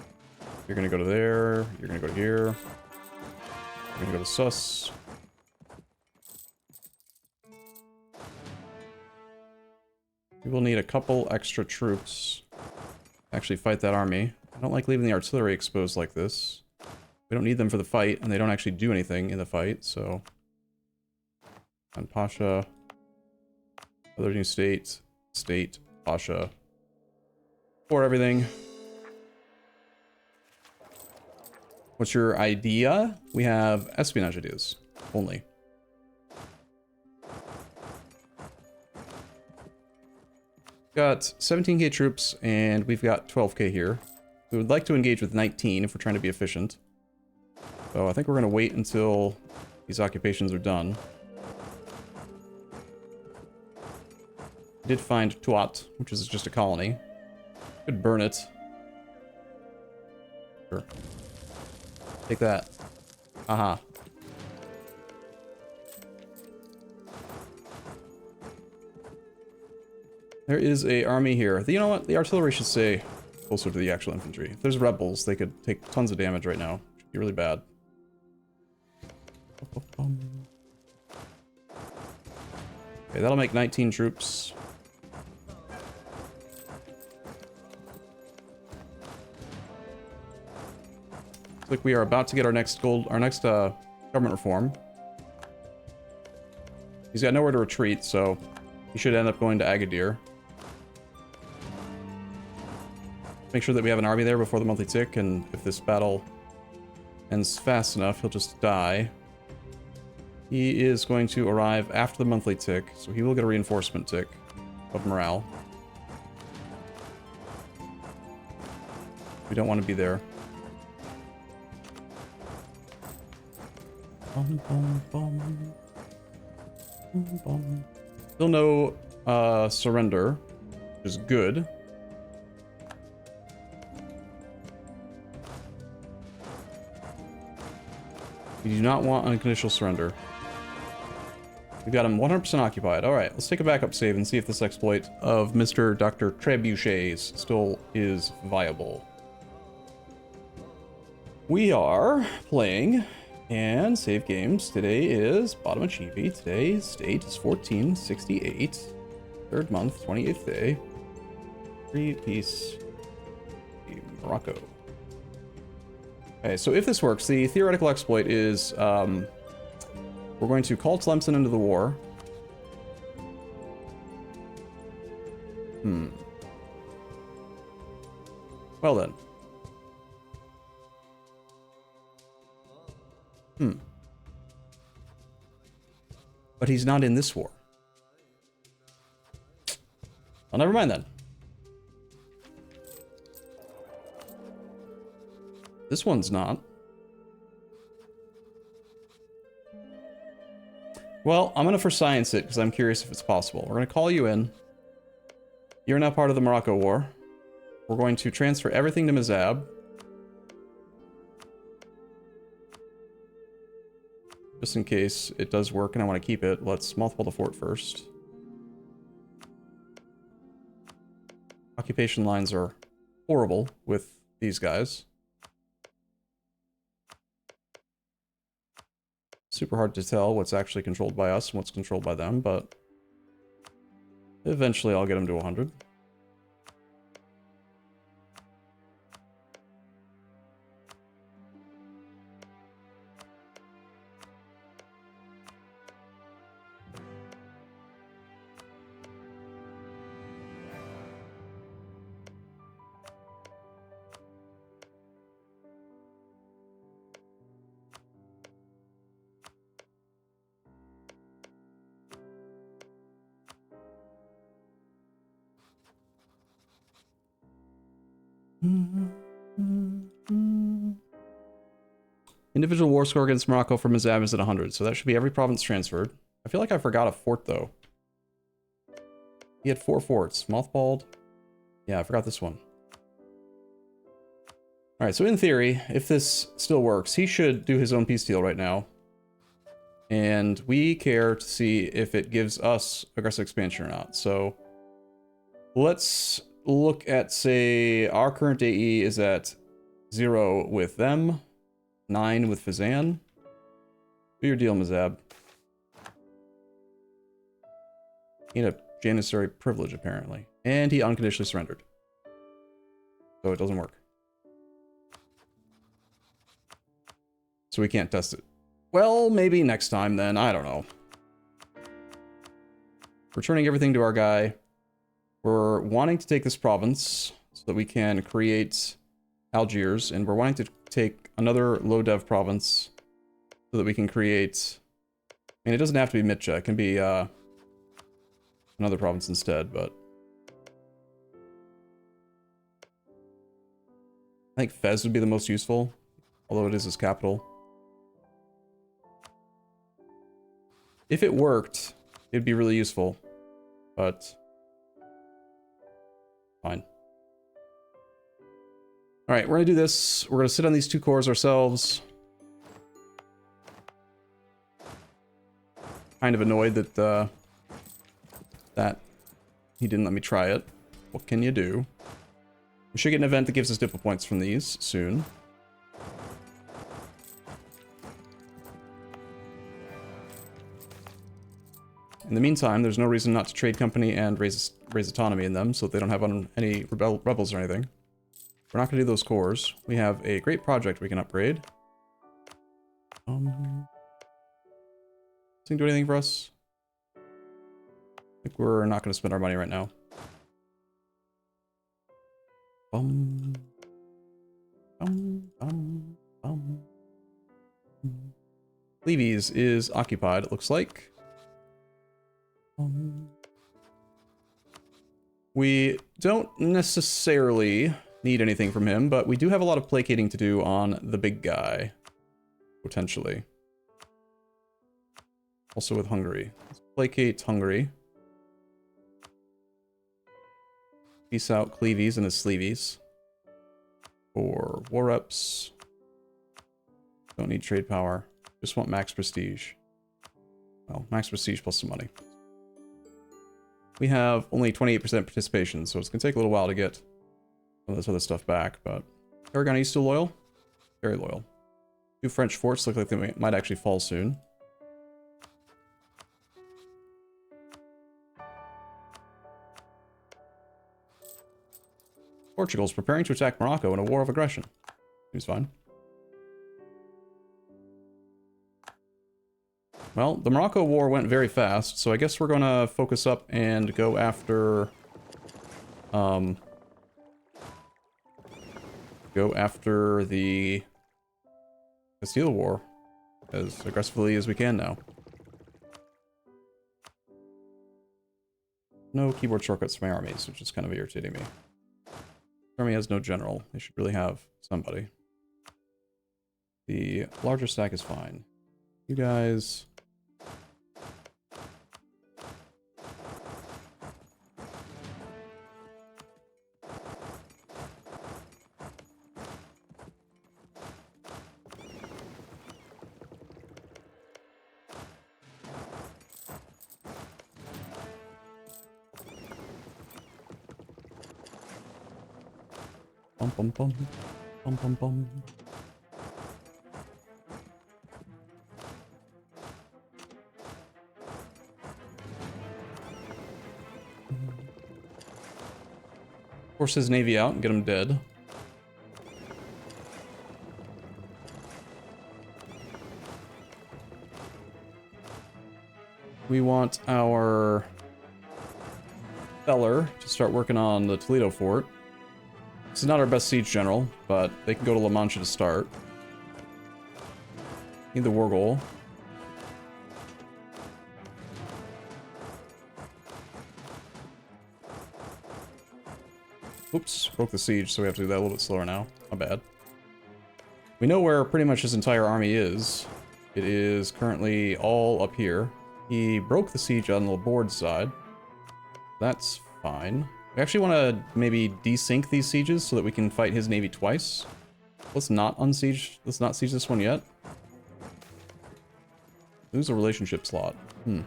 You're gonna go to there, you're gonna go to here, you're gonna go to Sus. We will need a couple extra troops to actually fight that army. I don't like leaving the artillery exposed like this. We don't need them for the fight, and they don't actually do anything in the fight, so... And Pasha... Other new state, Pasha. For everything. What's your idea? We have espionage ideas, only. Got 17k troops, and we've got 12k here. We would like to engage with 19 if we're trying to be efficient. So I think we're going to wait until these occupations are done. I did find Tuat, which is just a colony. Could burn it. Sure. Take that. Aha. There is a army here. You know what? The artillery should stay closer to the actual infantry. If there's rebels, they could take tons of damage right now. Should be really bad. Okay, that'll make 19 troops. Looks like we are about to get our next government reform. He's got nowhere to retreat, so he should end up going to Agadir. Make sure that we have an army there before the monthly tick, and if this battle ends fast enough, he'll just die. He is going to arrive after the monthly tick, so he will get a reinforcement tick of morale. We don't want to be there. Bum, bum, bum. Bum, bum. Still no surrender, which is good. We do not want unconditional surrender. We've got him 100% occupied. Alright, let's take a backup save and see if this exploit of Mr. Dr. Trebuchet's still is viable. We are playing and save games. Today is bottom achievement. Today's date is 1468. Third month, 28th day. Free peace. Morocco. Okay, so if this works, the theoretical exploit is we're going to call Tlemcen into the war. Well then. But he's not in this war. Well, never mind then. This one's not. Well, I'm gonna for science it, because I'm curious if it's possible. We're gonna call you in. You're now part of the Morocco War. We're going to transfer everything to Mizab. Just in case it does work and I want to keep it, let's multiple the fort first. Occupation lines are horrible with these guys. Super hard to tell what's actually controlled by us and what's controlled by them, but eventually I'll get them to 100. Individual war score against Morocco from Mehmet is at 100, so that should be every province transferred. I feel like I forgot a fort, though. He had 4 forts. Mothballed. Yeah, I forgot this one. Alright, so in theory, if this still works, he should do his own peace deal right now. And we care to see if it gives us aggressive expansion or not. So let's look at, say, our current AE is at 0 with them, 9 with Fazan. Do your deal, Mazab. Need a Janissary privilege, apparently. And he unconditionally surrendered. So it doesn't work. So we can't test it. Well, maybe next time then. I don't know. Returning everything to our guy. We're wanting to take this province so that we can create Algiers. And we're wanting to take another low dev province so that we can create... I mean, it doesn't have to be Mitja. It can be another province instead, but... I think Fez would be the most useful, although it is his capital. If it worked, it'd be really useful, but fine. All right, we're gonna do this. We're gonna sit on these 2 cores ourselves. Kind of annoyed that that he didn't let me try it. What can you do? We should get an event that gives us diplo points from these soon. In the meantime, there's no reason not to trade company and raise autonomy in them so that they don't have any rebels or anything. We're not going to do those cores. We have a great project we can upgrade. Does it do anything for us? I think we're not going to spend our money right now. Levy's is occupied, it looks like. We don't necessarily need anything from him, but we do have a lot of placating to do on the big guy. Potentially. Also with Hungary. Let's placate Hungary. Peace out Cleavies and his Sleevies. For war reps. Don't need trade power. Just want max prestige. Well, max prestige plus some money. We have only 28% participation, so it's going to take a little while to get some of this other stuff back, but... Aragon, are you still loyal? Very loyal. 2 French forts look like they might actually fall soon. Portugal's preparing to attack Morocco in a war of aggression. Seems fine. Well, the Morocco war went very fast, so I guess we're gonna focus up and go after... go after the Castile War as aggressively as we can now. No keyboard shortcuts for my armies, which is kind of irritating me. Army has no general. They should really have somebody. The larger stack is fine. You guys... Bum bum bum. Bum bum bum. Force his navy out and get him dead. We want our Feller to start working on the Toledo fort. This is not our best siege general, but they can go to La Mancha to start. Need the war goal. Oops, broke the siege, so we have to do that a little bit slower now. My bad. We know where pretty much his entire army is. It is currently all up here. He broke the siege on the board side. That's fine. We actually want to maybe desync these sieges so that we can fight his navy twice. Let's not siege this one yet. Lose a relationship slot. Well,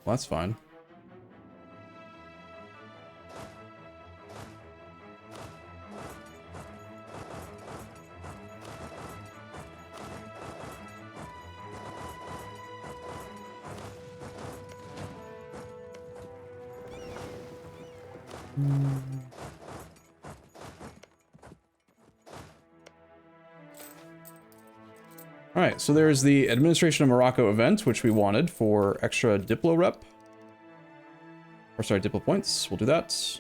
that's fine. Alright, so there's the Administration of Morocco event, which we wanted for extra Diplo rep. Or sorry, Diplo points. We'll do that.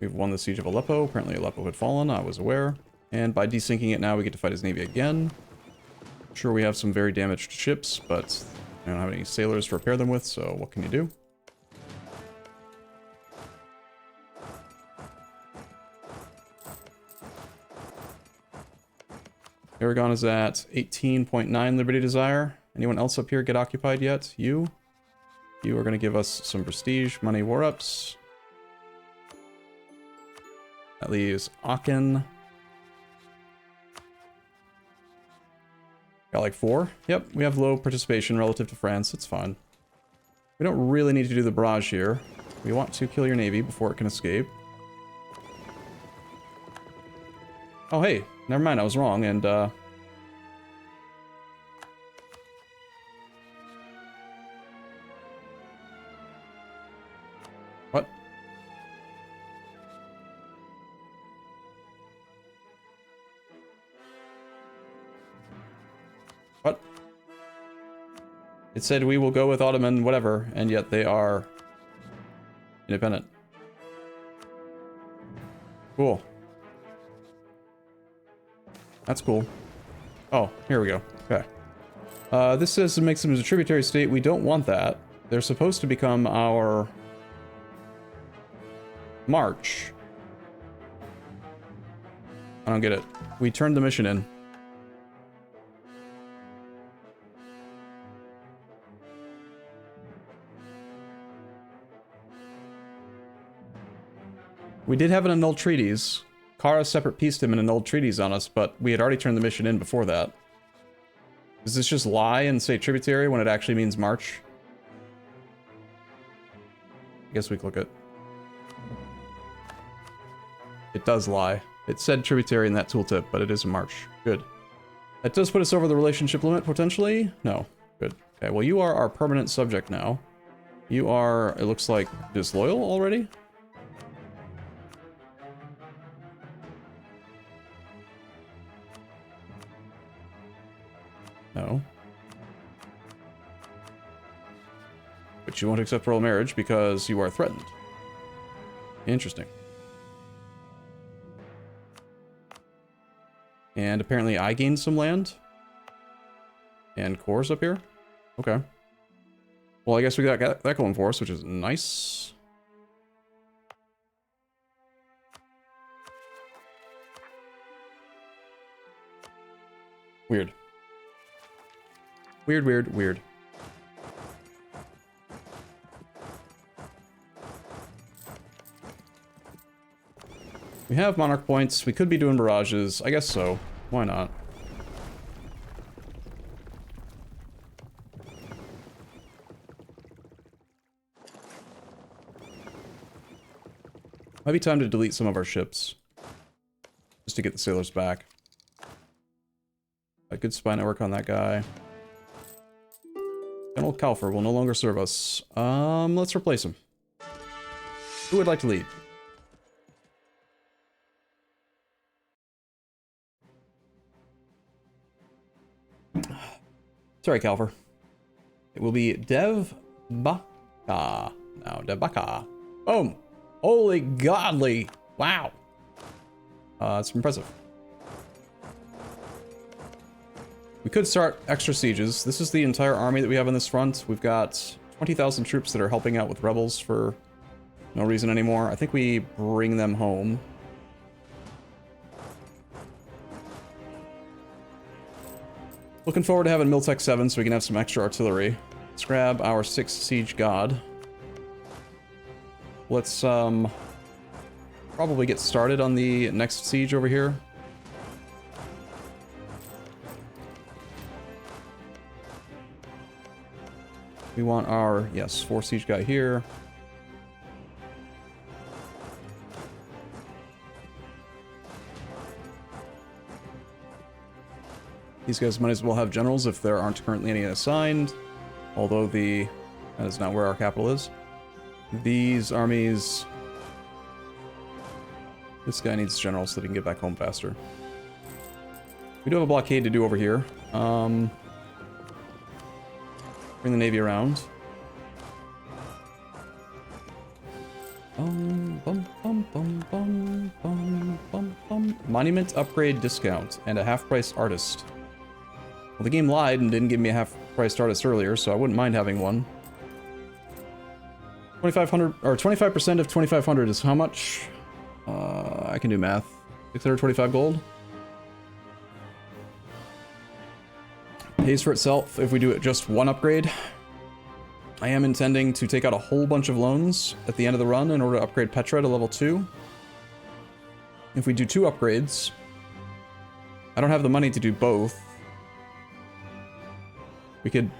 We've won the Siege of Aleppo. Apparently Aleppo had fallen, I was aware. And by desyncing it now, we get to fight his navy again. Sure, we have some very damaged ships, but I don't have any sailors to repair them with, so what can you do? Aragon is at 18.9 Liberty Desire. Anyone else up here get occupied yet? You? You are going to give us some prestige, money, war ups. That leaves Aachen. Got like 4? Yep, we have low participation relative to France. It's fine. We don't really need to do the barrage here. We want to kill your navy before it can escape. Oh, hey. Never mind, I was wrong, and, What? What? It said we will go with Ottoman whatever, and yet they are independent. Cool. That's cool. Oh, here we go. Okay. This says it makes them as a tributary state. We don't want that. They're supposed to become our march. I don't get it. We turned the mission in. We did have an annulled treaties. Kara separate pieced him and annulled treaties on us, but we had already turned the mission in before that. Does this just lie and say tributary when it actually means march? I guess we click it. It does lie. It said tributary in that tooltip, but it is a march. Good. That does put us over the relationship limit, potentially? No. Good. Okay, well you are our permanent subject now. You are, it looks like, disloyal already? No. But you won't accept royal marriage because you are threatened. Interesting. And apparently I gained some land. And cores up here. Okay. Well, I guess we got that going for us, which is nice. Weird. Weird, weird, weird. We have monarch points. We could be doing barrages. I guess so. Why not? Might be time to delete some of our ships. Just to get the sailors back. A good spy network on that guy. General Kalfer will no longer serve us. Let's replace him. Who would like to lead? Sorry, Kalfer. It will be Dev Baka. Now, Dev Baka. Boom! Holy godly! Wow! It's impressive. We could start extra sieges. This is the entire army that we have on this front. We've got 20,000 troops that are helping out with rebels for no reason anymore. I think we bring them home. Looking forward to having Miltech 7 so we can have some extra artillery. Let's grab our 6th Siege God. Let's probably get started on the next siege over here. We want our, yes, 4 Siege guy here. These guys might as well have generals if there aren't currently any assigned. Although that is not where our capital is. These armies... This guy needs generals so that he can get back home faster. We do have a blockade to do over here. Bring the navy around. Monument upgrade discount and a half-price artist. Well, the game lied and didn't give me a half-priced artist earlier, so I wouldn't mind having one. 2,500 or 25% of 2,500 is how much? I can do math. 625 gold. Pays for itself if we do it just one upgrade. I am intending to take out a whole bunch of loans at the end of the run in order to upgrade Petra to level 2. If we do 2 upgrades, I don't have the money to do both. We could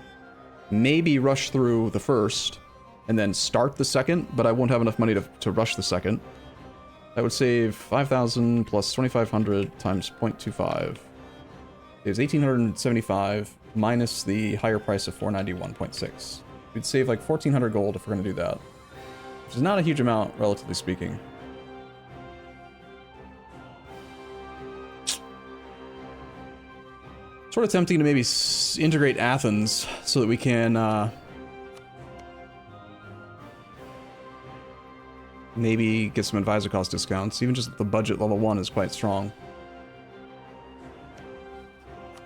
maybe rush through the first and then start the second, but I won't have enough money to rush the second. That would save 5,000 plus 2,500 times 0.25. Saves 1,875 minus the higher price of 491.6. We'd save like 1,400 gold if we're going to do that. Which is not a huge amount, relatively speaking. Sort of tempting to maybe integrate Athens so that we can maybe get some advisor cost discounts. Even just the budget level 1 is quite strong.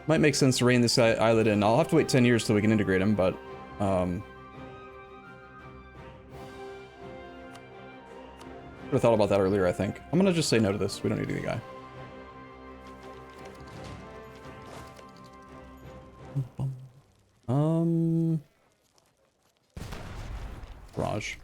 Might make sense to rein this islet in. I'll have to wait 10 years till we can integrate him, but should have thought about that earlier, I think. I'm gonna just say no to this. We don't need any guy. Raj.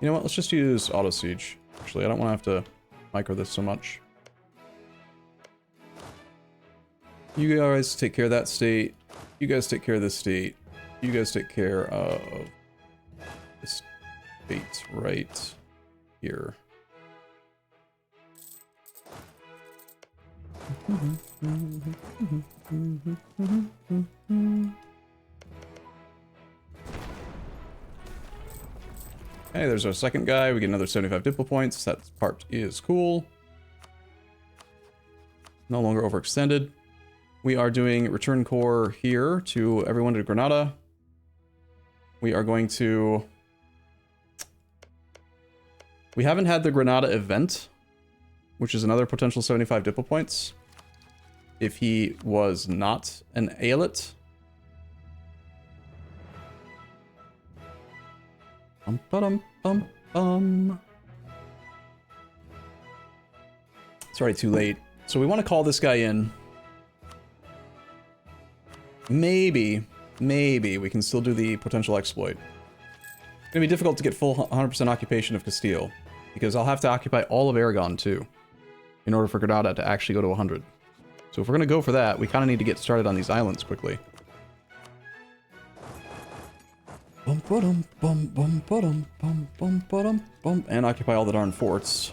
You know what? Let's just use auto siege. Actually, I don't want to have to micro this so much. You guys take care of that state. You guys take care of this state. You guys take care of this state right here. Okay, there's our second guy. We get another 75 diplo points. That part is cool. No longer overextended. We are doing return core here to everyone to Granada. We are going to... We haven't had the Granada event, which is another potential 75 diplo points. If he was not an Eyalet. It's already too late. So we want to call this guy in. Maybe we can still do the potential exploit. It's going to be difficult to get full 100% occupation of Castile, because I'll have to occupy all of Aragon too, in order for Granada to actually go to 100. So if we're going to go for that, we kind of need to get started on these islands quickly. And occupy all the darn forts.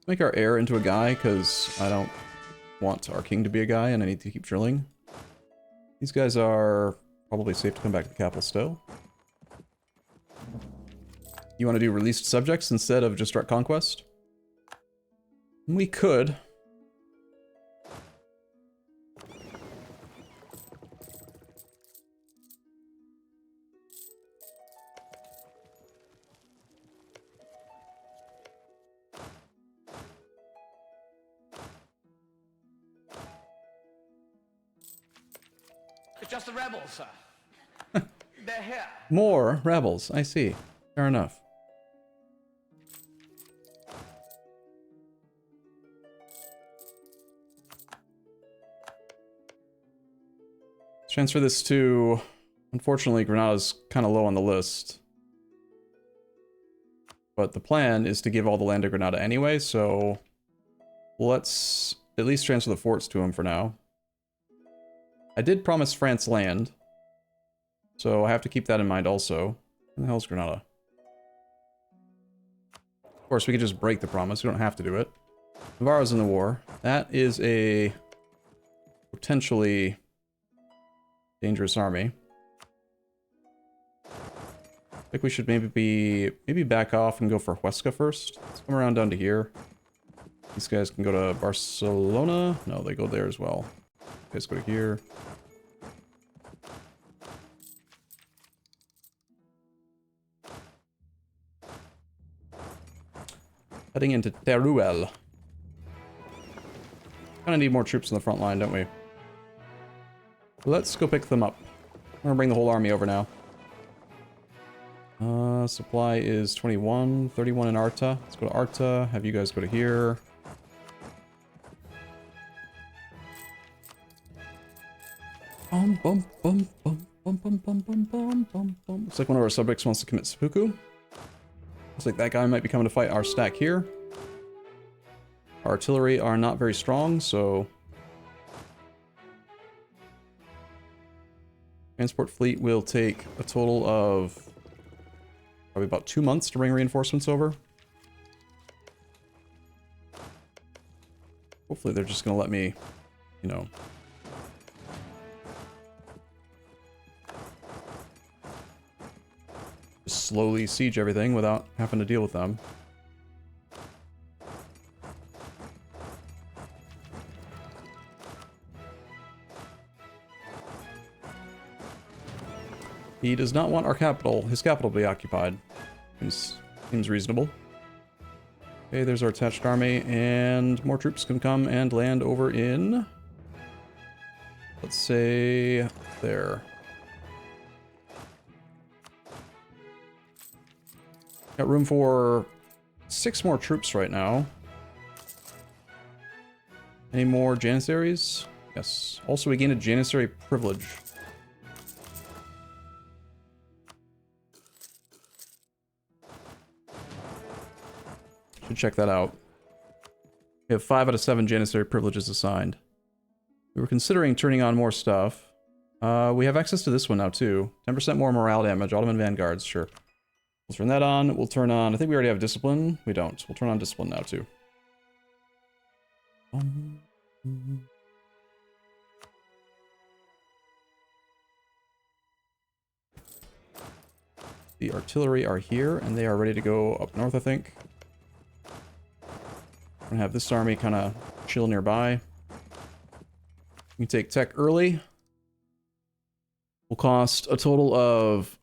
Make our heir into a guy, because I don't want our king to be a guy, and I need to keep drilling. These guys are probably safe to come back to the capital still. You want to do released subjects instead of just start conquest? We could. just the rebels, sir. They're here. More rebels. I see. Fair enough. Let's transfer this to... Unfortunately, Granada's kind of low on the list. But the plan is to give all the land to Granada anyway, so... Let's at least transfer the forts to him for now. I did promise France land. So I have to keep that in mind also. Where the hell's Granada? Of course, we could just break the promise. We don't have to do it. Navarro's in the war. That is a potentially dangerous army. I think we should maybe back off and go for Huesca first. Let's come around down to here. These guys can go to Barcelona. No, they go there as well. You guys go to here. Heading into Teruel. Kinda need more troops on the front line, don't we? Let's go pick them up. I'm gonna bring the whole army over now. Supply is 21, 31 in Arta. Let's go to Arta, have you guys go to here. Bum bum bum bum bum bum bum bum bum bum bum. Looks like one of our subjects wants to commit seppuku. Looks like that guy might be coming to fight our stack here. Our artillery are not very strong, so... Transport fleet will take a total of... probably about 2 months to bring reinforcements over. Hopefully they're just gonna let me, you know... just slowly siege everything without having to deal with them. He does not want our capital, his capital to be occupied. Seems reasonable. Okay, there's our attached army, and more troops can come and land over in... let's say... there. Got room for 6 more troops right now. Any more Janissaries? Yes. Also, we gained a Janissary privilege. Should check that out. We have 5 out of 7 Janissary privileges assigned. We were considering turning on more stuff. We have access to this one now, too. 10% more morale damage, Ottoman Vanguards, sure. We'll turn that on. We'll turn on... I think we already have Discipline. We don't. We'll turn on Discipline now, too. The artillery are here, and they are ready to go up north, I think. We're gonna have this army kind of chill nearby. We can take tech early. Will cost a total of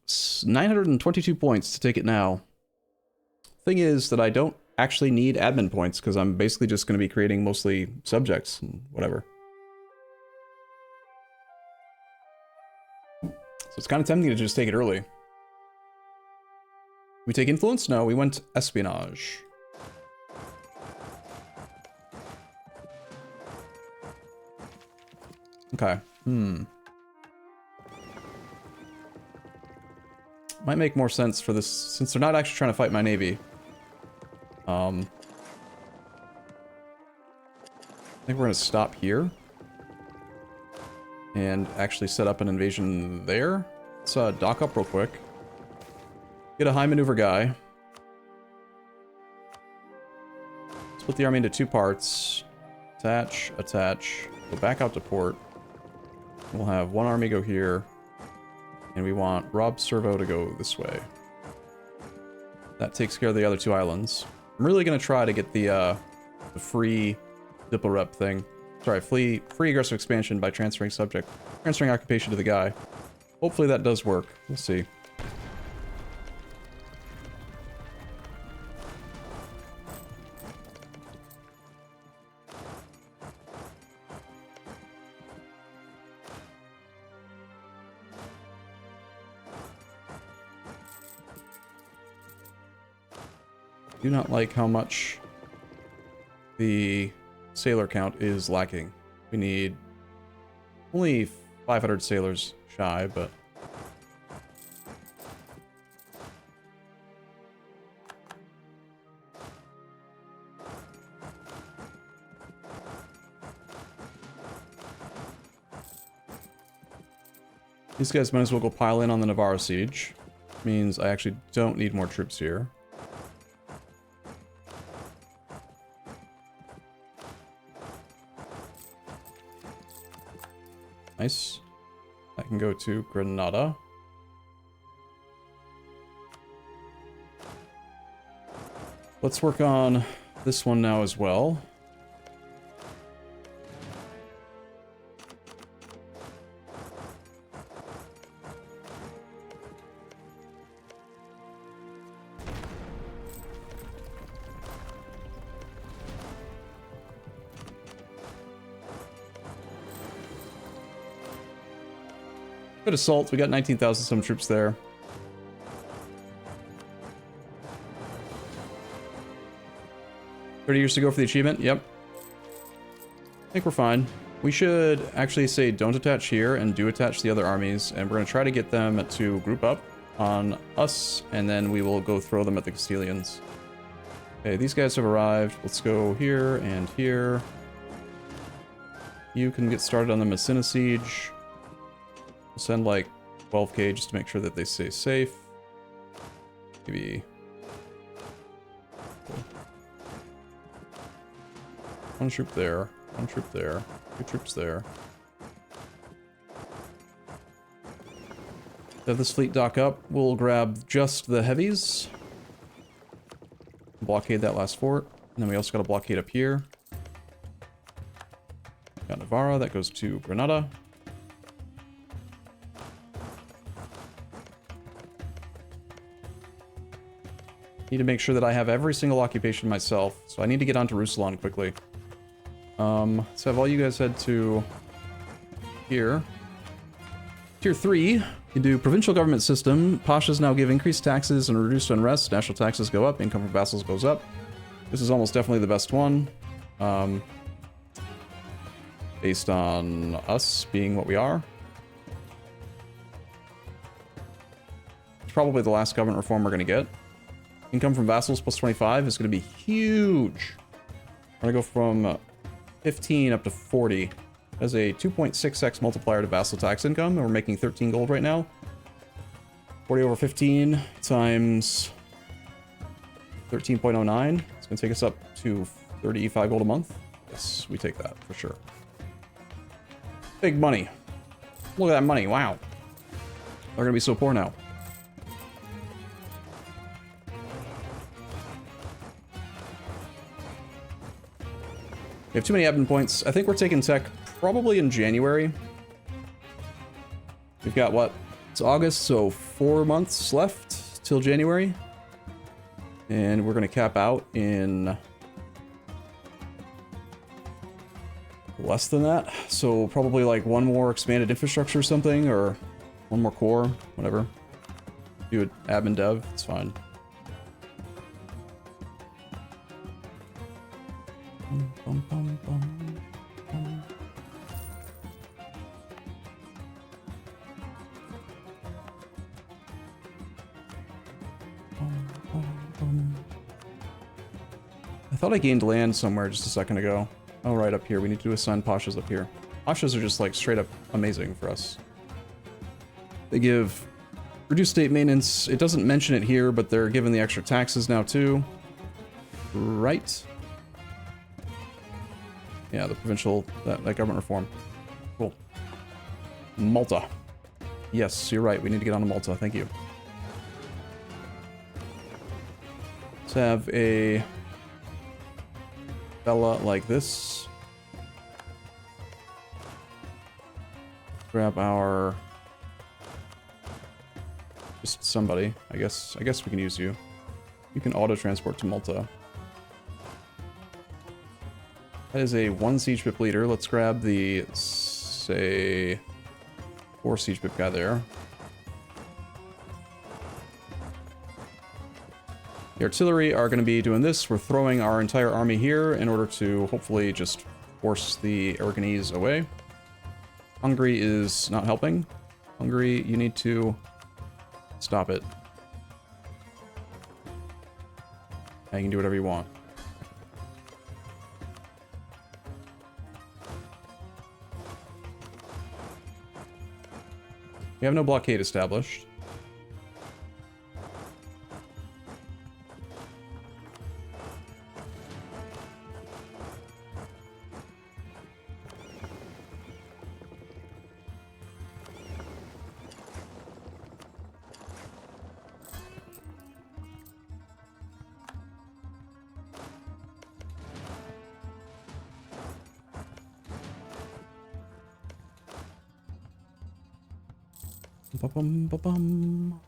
922 points to take it now. Thing is that I don't actually need admin points because I'm basically just going to be creating mostly subjects and whatever. So it's kind of tempting to just take it early. We take influence? No, we went espionage. Okay. Might make more sense for this, since they're not actually trying to fight my navy. I think we're gonna stop here. And actually set up an invasion there. Let's dock up real quick. Get a high maneuver guy. Split the army into 2 parts. Attach, attach. Go back out to port. We'll have 1 army go here. And we want Rob Servo to go this way. That takes care of the other 2 islands. I'm really gonna try to get the free Diplo rep thing. Sorry, free aggressive expansion by transferring occupation to the guy. Hopefully that does work. We'll see. Do not like how much the sailor count is lacking. We need only 500 sailors shy, but... These guys might as well go pile in on the Navarro siege. Means I actually don't need more troops here. Nice. I can go to Granada. Let's work on this one now as well. Good assault. We got 19,000 some troops there. $30 years to go for the achievement. Yep. I think we're fine. We should actually say don't attach here and do attach the other armies, and we're going to try to get them to group up on us, and then we will go throw them at the Castilians. Okay, these guys have arrived. Let's go here and here. You can get started on the Messina siege. We'll send like 12k just to make sure that they stay safe. Maybe... Cool. One troop there, one troop there, two troops there. Have this fleet dock up. We'll grab just the heavies. Blockade that last fort. And then we also got a blockade up here. Got Navarra, that goes to Granada. Need to make sure that I have every single occupation myself, so I need to get onto Ruslan quickly. Let's have all you guys head to here. Tier 3, you can do provincial government system. Pashas now give increased taxes and reduced unrest. National taxes go up, income from vassals goes up. This is almost definitely the best one. Based on us being what we are. It's probably the last government reform we're going to get. Income from vassals plus 25 is going to be huge. We're going to go from 15 up to 40. As a 2.6x multiplier to vassal tax income, and we're making 13 gold right now. 40 over 15 times 13.09. It's going to take us up to 35 gold a month. Yes, we take that for sure. Big money. Look at that money. Wow. They're going to be so poor now. We have too many admin points. I think we're taking tech probably in January. We've got what? It's August, so 4 months left till January. And we're going to cap out in less than that. So probably like one more expanded infrastructure or something, or one more core, whatever. Do it admin dev, it's fine. Bum, bum, bum, bum. I thought I gained land somewhere just a second ago. Oh, right up here. We need to assign Pashas up here. Pashas are just like straight up amazing for us. They give reduced state maintenance. It doesn't mention it here, but they're given the extra taxes now too. Right. Yeah, the provincial, that government reform. Cool. Malta. Yes, you're right. We need to get on to Malta. Thank you. Let's have a fella like this. Grab our... just somebody. I guess we can use you. You can auto-transport to Malta. That is a 1 siege pip leader. Let's grab the, say, 4 siege pip guy there. The artillery are going to be doing this. We're throwing our entire army here in order to hopefully just force the Aragonese away. Hungary is not helping. Hungary, you need to stop it. Now you can do whatever you want. We have no blockade established. Ba-bum.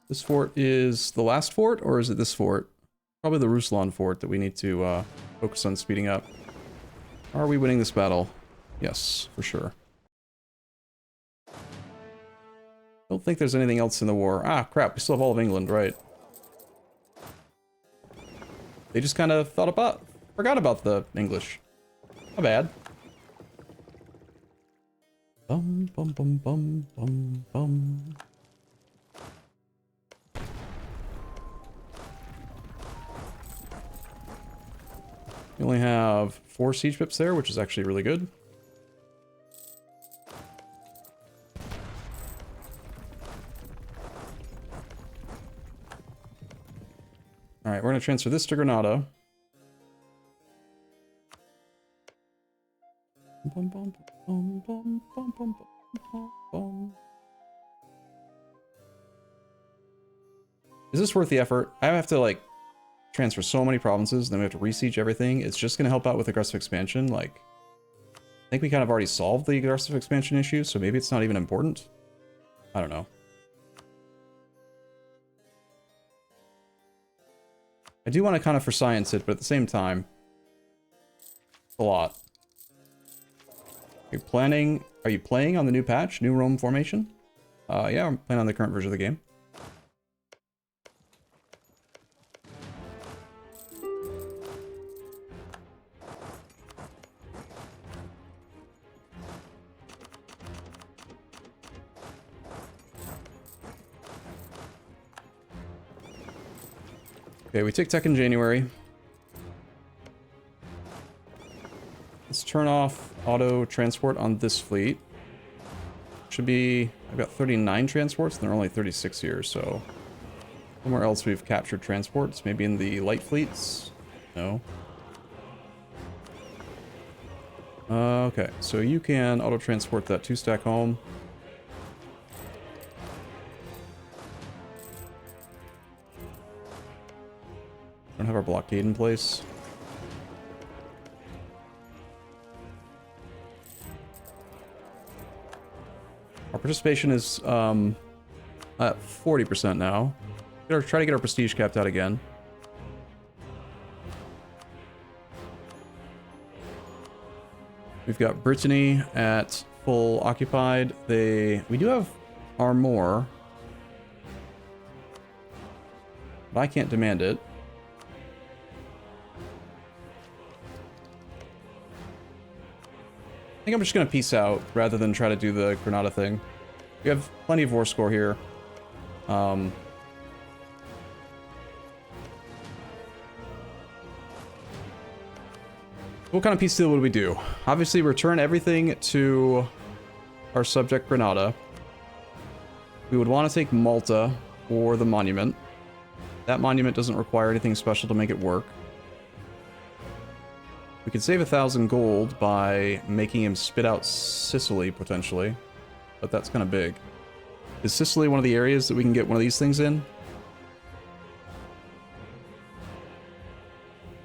This fort is the last fort, or is it this fort? Probably the Ruslan fort that we need to focus on speeding up. Are we winning this battle? Yes, for sure. Don't think there's anything else in the war. Ah, crap, we still have all of England, right? They just kind of forgot about the English. Not bad. Bum, bum, bum, bum, bum, bum. We only have 4 siege pips there, which is actually really good. Alright, we're going to transfer this to Granada. Bum, bum, bum, bum, bum, bum, bum, bum. Is this worth the effort? I have to, like, transfer so many provinces, then we have to re-siege everything. It's just going to help out with aggressive expansion. Like, I think we kind of already solved the aggressive expansion issue, so maybe it's not even important. I don't know. I do want to kind of for science it, but at the same time, it's a lot. Are you playing on the new patch, New Rome Formation? Yeah, I'm playing on the current version of the game. Okay, we take tech in January. Let's turn off auto transport on this fleet. Should be, I've got 39 transports, and there are only 36 here, so somewhere else we've captured transports, maybe in the light fleets? No. Okay, so you can auto transport that 2-stack home. Don't have our blockade in place. Our participation is at 40% now. Try to get our prestige capped out again. We've got Brittany at full occupied. We do have Armor, but I can't demand it. I think I'm just going to peace out rather than try to do the Granada thing. We have plenty of war score here. What kind of peace deal would we do? Obviously, return everything to our subject Granada. We would want to take Malta or the monument. That monument doesn't require anything special to make it work. We could save 1,000 gold by making him spit out Sicily, potentially. But that's kind of big. Is Sicily one of the areas that we can get one of these things in?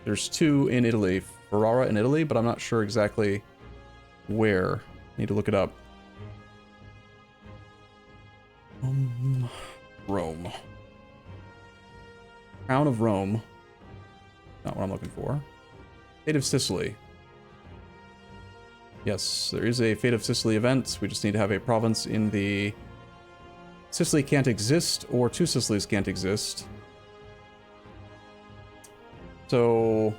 There's 2 in Italy. Ferrara in Italy, but I'm not sure exactly where. Need to look it up. Rome. Crown of Rome. Not what I'm looking for. Fate of Sicily. Yes, there is a Fate of Sicily event. We just need to have a province in the... Sicily can't exist, or 2 Sicilies can't exist. So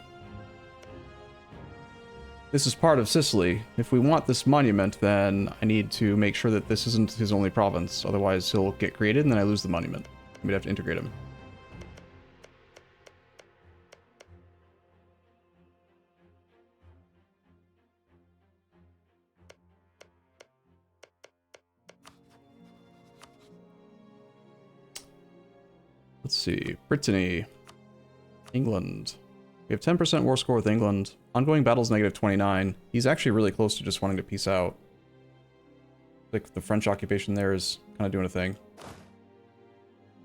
this is part of Sicily. If we want this monument, then I need to make sure that this isn't his only province. Otherwise, he'll get created, and then I lose the monument. We'd have to integrate him. Let's see. Brittany. England. We have 10% war score with England. Ongoing battles negative 29. He's actually really close to just wanting to peace out. Like the French occupation there is kind of doing a thing.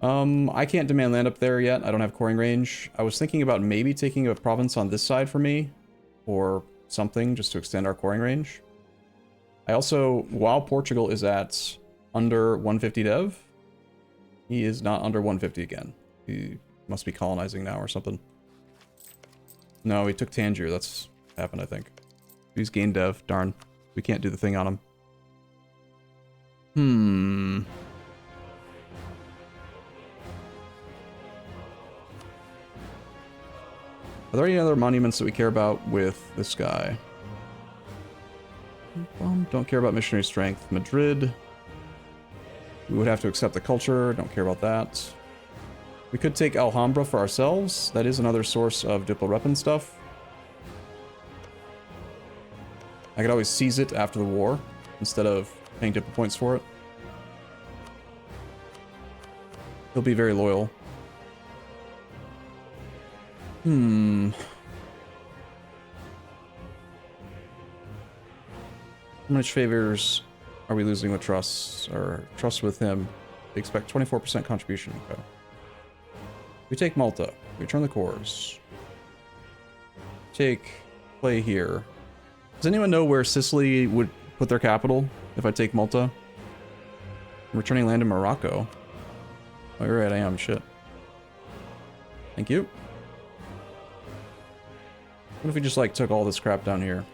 I can't demand land up there yet. I don't have coring range. I was thinking about maybe taking a province on this side for me. Or something just to extend our coring range. I also, while Portugal is at under 150 dev, he is not under 150 again. He must be colonizing now or something. No, he took Tangier. That's happened, I think. He's gained dev. Darn. We can't do the thing on him. Are there any other monuments that we care about with this guy? Don't care about missionary strength. Madrid. We would have to accept the culture. Don't care about that. We could take Alhambra for ourselves. That is another source of Diplo rep and stuff. I could always seize it after the war instead of paying Diplo points for it. He'll be very loyal. How much favors are we losing with trust, or trust with him? We expect 24% contribution. Okay. We take Malta. We return the cores. Take play here. Does anyone know where Sicily would put their capital if I take Malta? I'm returning land in Morocco. Oh, you're right, I am. Shit. Thank you. What if we just, like, took all this crap down here?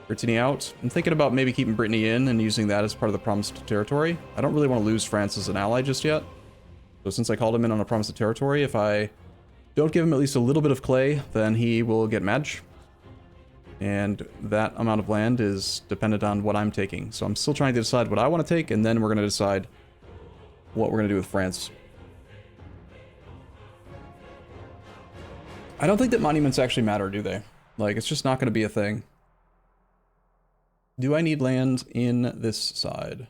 Brittany out. I'm thinking about maybe keeping Brittany in and using that as part of the promised territory. I don't really want to lose France as an ally just yet. So since I called him in on a promised territory, if I don't give him at least a little bit of clay, then he will get Madge. And that amount of land is dependent on what I'm taking. So I'm still trying to decide what I want to take, and then we're going to decide what we're going to do with France. I don't think that monuments actually matter, do they? Like, it's just not going to be a thing. Do I need land in this side?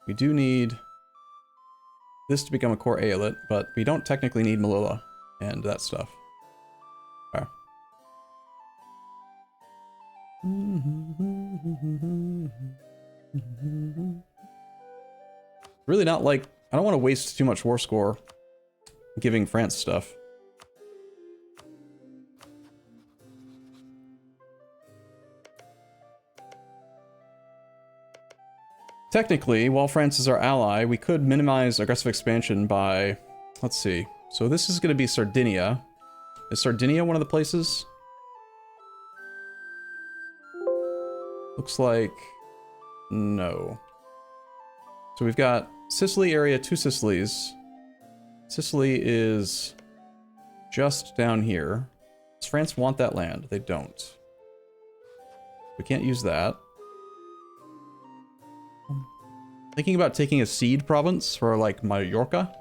We do need this to become a core Eyalet, but we don't technically need Melilla and that stuff. Okay. Really not like... I don't want to waste too much war score giving France stuff. Technically, while France is our ally, we could minimize aggressive expansion by... Let's see. So this is going to be Sardinia. Is Sardinia one of the places? Looks like... no. So we've got Sicily area, 2 Sicilies. Sicily is just down here. Does France want that land? They don't. We can't use that. Thinking about taking a seed province for like Mallorca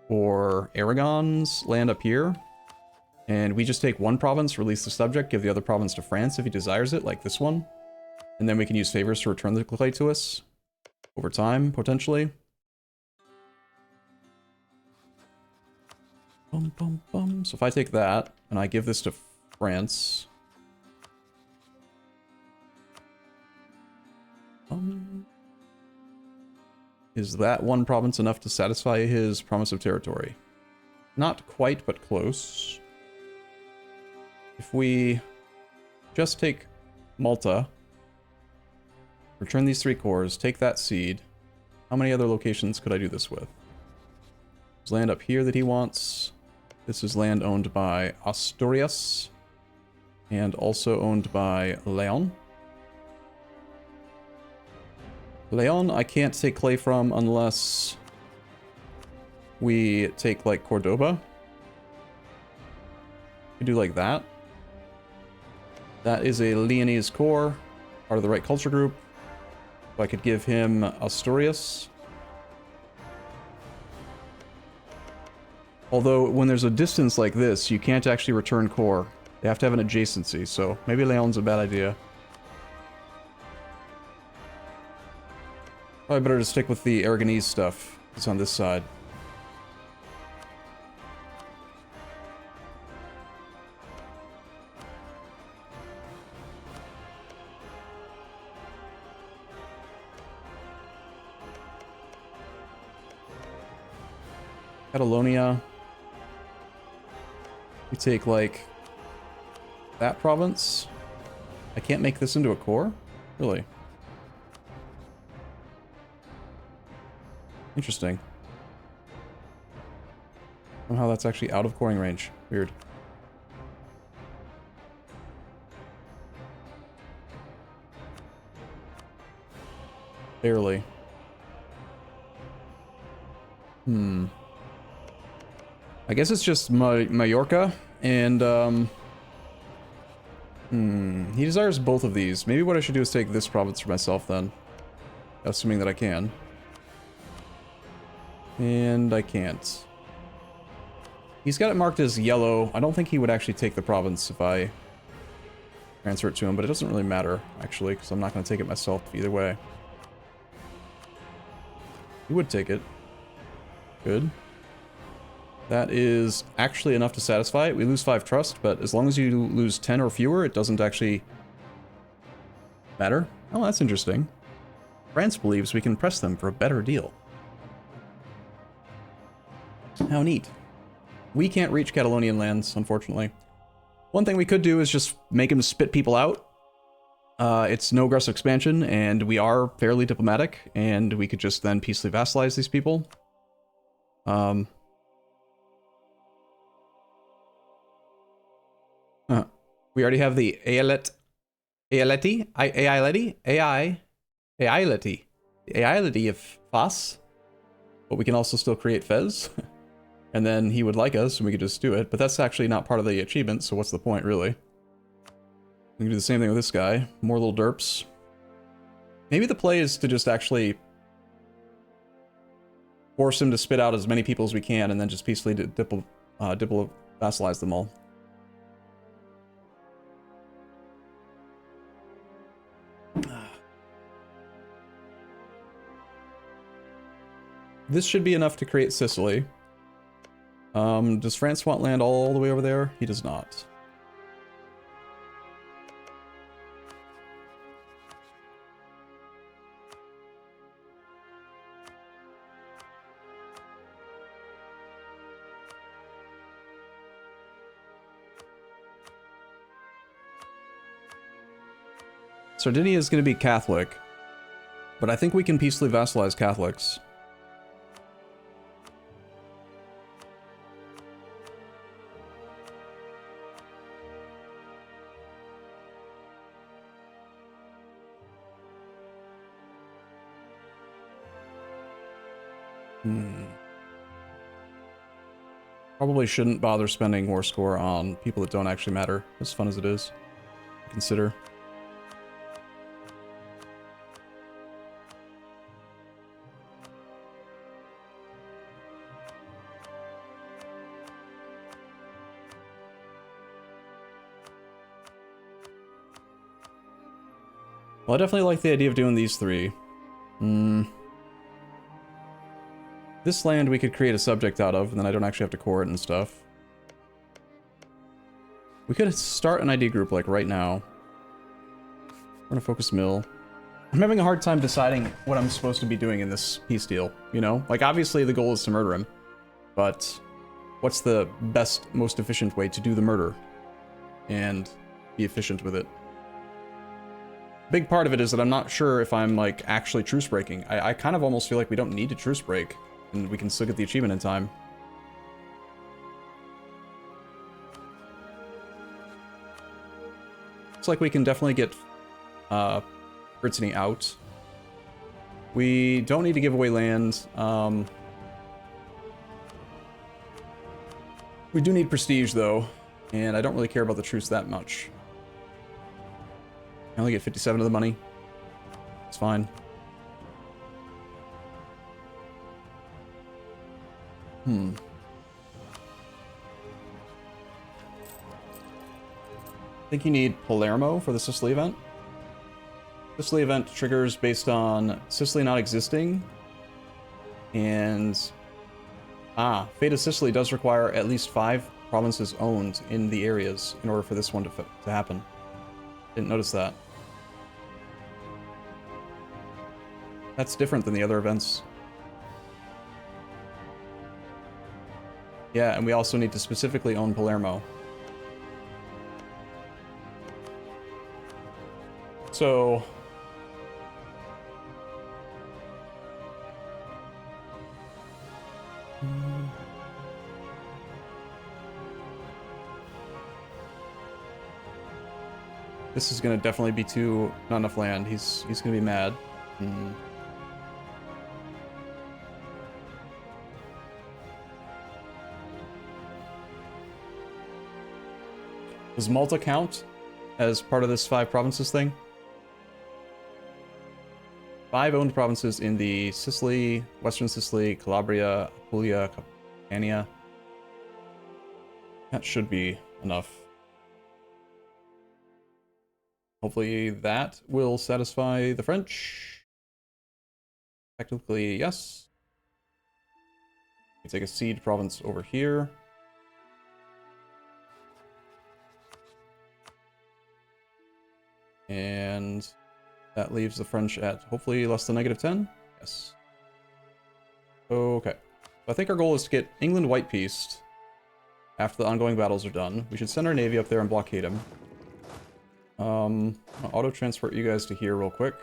or Aragon's land up here. And we just take one province, release the subject, give the other province to France if he desires it, like this one. And then we can use favors to return the clay to us over time, potentially. Bum, bum, bum. So if I take that and I give this to France. Is that one province enough to satisfy his promise of territory? Not quite, but close. If we just take Malta, return these 3 cores, take that seed, how many other locations could I do this with? There's land up here that he wants. This is land owned by Asturias and also owned by Leon. Leon, I can't take clay from unless we take, like, Cordoba. We do like that. That is a Leonese core, part of the right culture group. So I could give him Asturias. Although, when there's a distance like this, you can't actually return core. They have to have an adjacency, so maybe Leon's a bad idea. Probably better to stick with the Aragonese stuff. It's on this side. Catalonia. We take, like, that province. I can't make this into a core? Really? Interesting. Somehow that's actually out of coring range. Weird. Barely. I guess it's just Mallorca, and, he desires both of these. Maybe what I should do is take this province for myself, then. Assuming that I can. And I can't. He's got it marked as yellow. I don't think he would actually take the province if I transfer it to him, but it doesn't really matter, actually, because I'm not going to take it myself either way. He would take it. Good. That is actually enough to satisfy it. We lose 5 trust, but as long as you lose 10 or fewer, it doesn't actually matter. Oh, that's interesting. France believes we can press them for a better deal. How neat. We can't reach Catalonian lands, unfortunately. One thing we could do is just make him spit people out. It's no aggressive expansion, and we are fairly diplomatic, and we could just then peacefully vassalize these people. We already have the Aileti of Fas, but we can also still create Fez, and then he would like us, and we could just do it, but that's actually not part of the achievement, so what's the point, really? We can do the same thing with this guy. More little derps. Maybe the play is to just actually force him to spit out as many people as we can, and then just peacefully vassalize them all. This should be enough to create Sicily. Does France want land all the way over there? He does not. Sardinia is going to be Catholic, but I think we can peacefully vassalize Catholics. Probably shouldn't bother spending war score on people that don't actually matter, as fun as it is to consider. Well, I definitely like the idea of doing these 3. This land we could create a subject out of, and then I don't actually have to core it and stuff. We could start an ID group, like, right now. We're gonna focus mill. I'm having a hard time deciding what I'm supposed to be doing in this peace deal, you know? Like, obviously the goal is to murder him, but what's the best, most efficient way to do the murder? And be efficient with it. Big part of it is that I'm not sure if I'm, like, actually truce breaking. I kind of almost feel like we don't need to truce break, and we can still get the achievement in time. Looks like we can definitely get Brittany out. We don't need to give away land. We do need prestige, though, and I don't really care about the truce that much. I only get 57 of the money. It's fine. I think you need Palermo for the Sicily event. Sicily event triggers based on Sicily not existing. And... Fate of Sicily does require at least 5 provinces owned in the areas in order for this one to happen. Didn't notice that. That's different than the other events. Yeah, and we also need to specifically own Palermo. So... This is gonna definitely be not enough land. He's gonna be mad. Does Malta count as part of this 5 provinces thing? 5 owned provinces in the Sicily, Western Sicily, Calabria, Apulia, Campania. That should be enough. Hopefully that will satisfy the French. Technically, yes. We take a seed province over here. And that leaves the French at hopefully less than -10. Yes. Okay. So I think our goal is to get England white-pieced after the ongoing battles are done. We should send our navy up there and blockade him. I'll auto-transport you guys to here real quick.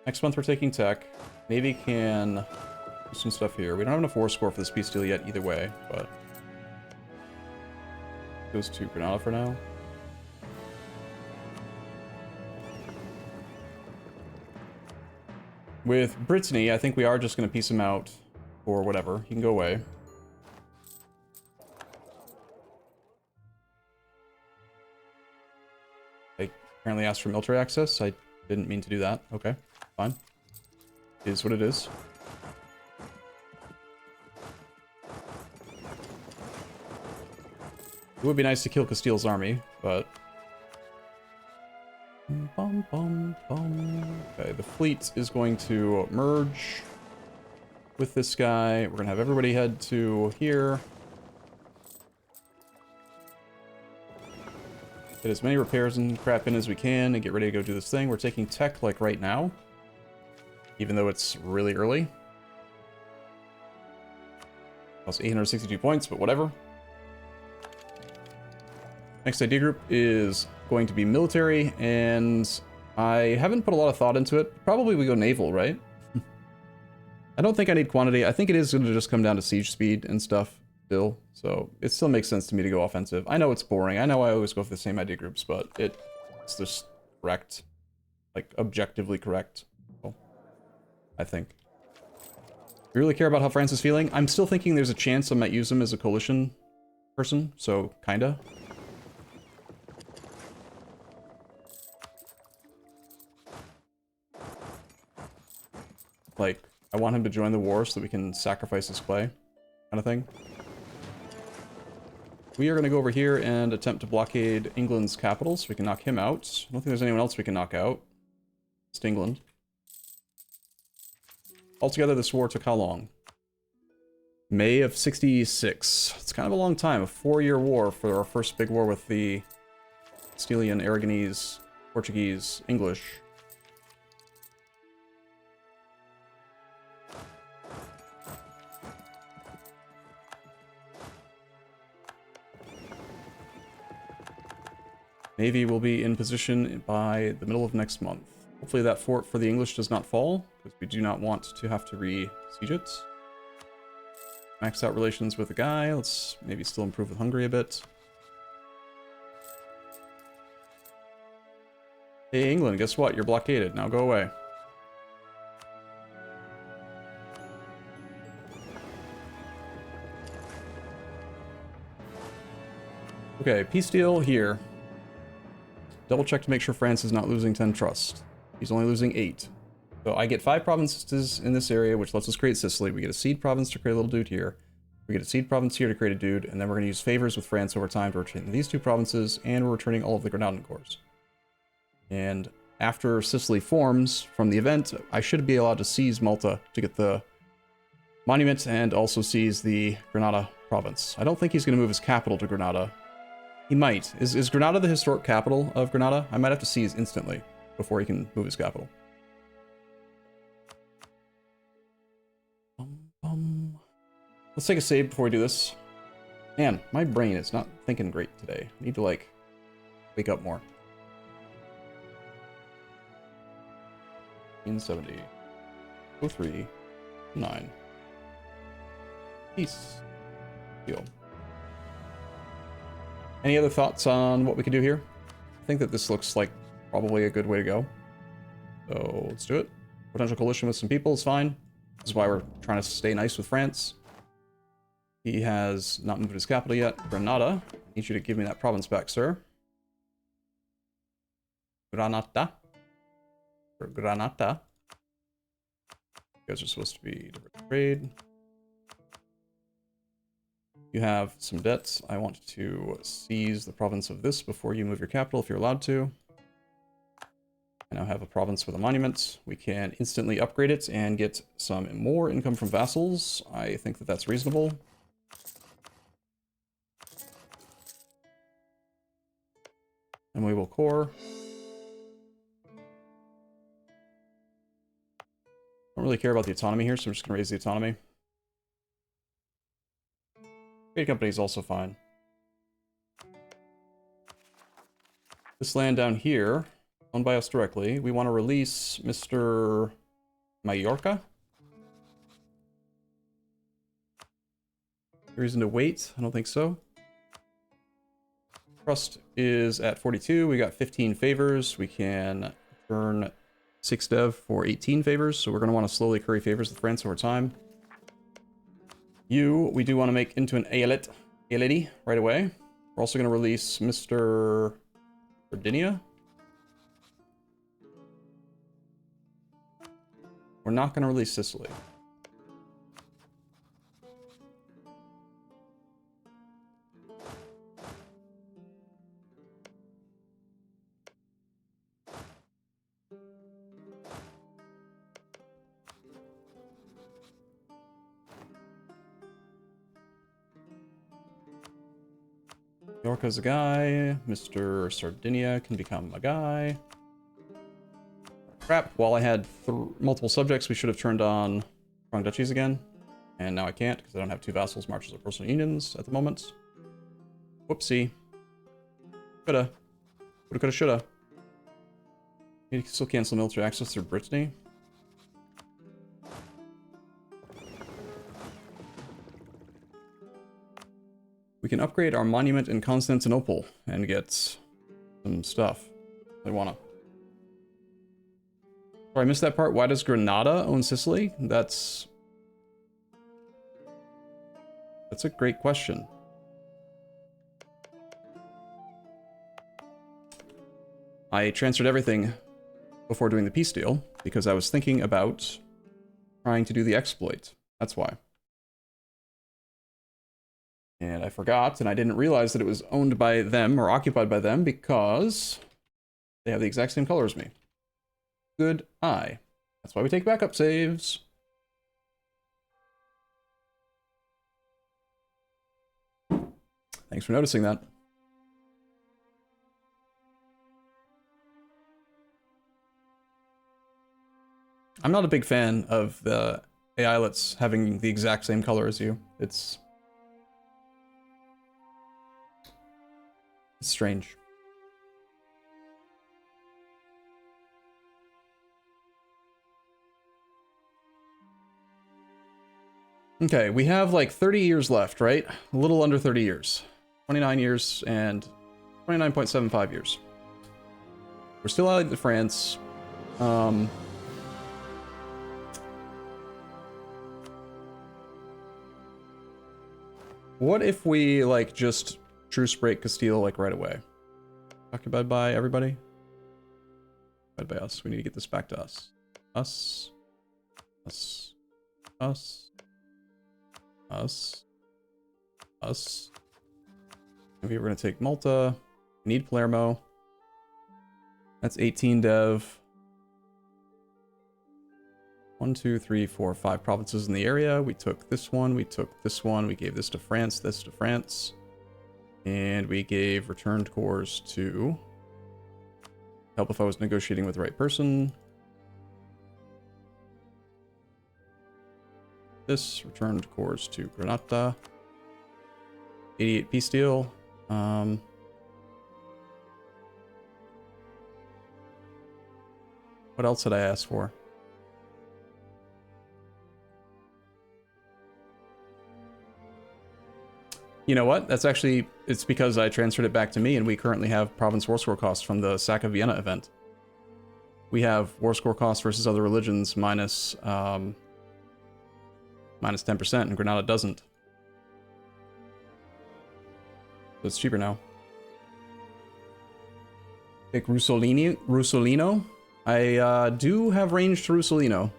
Next month we're taking tech. Navy can do some stuff here. We don't have enough war score for this peace deal yet either way, but... Goes to Granada for now. With Brittany, I think we are just going to piece him out or whatever. He can go away. I apparently asked for military access. I didn't mean to do that. Okay, fine. It is what it is. It would be nice to kill Castile's army, but... Okay, the fleet is going to merge with this guy. We're gonna have everybody head to here. Get as many repairs and crap in as we can and get ready to go do this thing. We're taking tech like right now, even though it's really early. Plus 862 points, but whatever. Next idea group is going to be military, and I haven't put a lot of thought into it. Probably we go naval, right? I don't think I need quantity. I think it is going to just come down to siege speed and stuff still, so it still makes sense to me to go offensive. I know it's boring. I know I always go for the same idea groups, but it's just correct. Like, objectively correct. So, I think. We really care about how France is feeling. I'm still thinking there's a chance I might use him as a coalition person, so kinda. Like, I want him to join the war so that we can sacrifice his clay, kind of thing. We are going to go over here and attempt to blockade England's capital so we can knock him out. I don't think there's anyone else we can knock out. Just England. Altogether, this war took how long? May of 66. It's kind of a long time. A 4-year war for our first big war with the Castilian, Aragonese, Portuguese, English. Navy will be in position by the middle of next month. Hopefully that fort for the English does not fall, because we do not want to have to re-siege it. Maxed out relations with a guy. Let's maybe still improve with Hungary a bit. Hey, England, guess what? You're blockaded. Now go away. Okay, peace deal here. Double check to make sure France is not losing 10 trust. He's only losing 8. So I get 5 provinces in this area, which lets us create Sicily. We get a seed province to create a little dude here. We get a seed province here to create a dude, and then we're going to use favors with France over time to return these 2 provinces, and we're returning all of the Granadan cores. And after Sicily forms from the event, I should be allowed to seize Malta to get the monument and also seize the Granada province. I don't think he's going to move his capital to Granada. He might. Is Granada the historic capital of Granada? I might have to seize instantly before he can move his capital. Let's take a save before we do this. Man, my brain is not thinking great today. I need to, like, wake up more. 1970. 03. 9. Peace. Deal. Any other thoughts on what we can do here? I think that this looks like probably a good way to go. So let's do it. Potential coalition with some people is fine. This is why we're trying to stay nice with France. He has not moved his capital yet. Granada. I need you to give me that province back, sir. Granada. Or Granada. You guys are supposed to be diverse trade. You have some debts. I want to seize the province of this before you move your capital, if you're allowed to. I now have a province with a monument. We can instantly upgrade it and get some more income from vassals. I think that that's reasonable. And we will core. Don't really care about the autonomy here, so I'm just going to raise the autonomy. Trade company is also fine. This land down here, owned by us directly, we want to release Mr. Mallorca. Reason to wait? I don't think so. Trust is at 42. We got 15 favors. We can turn 6 dev for 18 favors, so we're going to want to slowly curry favors with France over time. You, we do want to make into an Ayelet right away. We're also going to release Mr. Sardinia. We're not going to release Sicily. Yorka's a guy. Mr. Sardinia can become a guy. Crap, while I had multiple subjects, we should have turned on strong duchies again. And now I can't, because I don't have 2 vassals, marches, or personal unions at the moment. Whoopsie. Coulda. Woulda, coulda, shoulda. You can still cancel military access through Brittany. We can upgrade our monument in Constantinople and get some stuff. I wanna. Oh, I missed that part. Why does Granada own Sicily? That's a great question. I transferred everything before doing the peace deal because I was thinking about trying to do the exploit. That's why. And I forgot, and I didn't realize that it was owned by them, or occupied by them, because they have the exact same color as me. Good eye. That's why we take backup saves. Thanks for noticing that. I'm not a big fan of the Eyalets having the exact same color as you. It's strange. Okay, we have like 30 years left, right? A little under 30 years. 29 years and 29.75 years. We're still allied to France. What if we like just truce break Castile like right away? Occupied by everybody? Occupied by us. We need to get this back to us. Us. Us. Us. Us. Us. Maybe we're gonna take Malta. We need Palermo. That's 18 dev. 1, 2, 3, 4, 5 provinces in the area. We took this one, we took this one, we gave this to France, this to France. And we gave returned cores to help if I was negotiating with the right person. This returned cores to Granada. 88 peace deal. What else did I ask for? You know what? That's actually, it's because I transferred it back to me and we currently have province war score costs from the Sack of Vienna event. We have war score costs versus other religions minus 10% and Granada doesn't. So it's cheaper now. Take Russolino. I do have range to Russolino.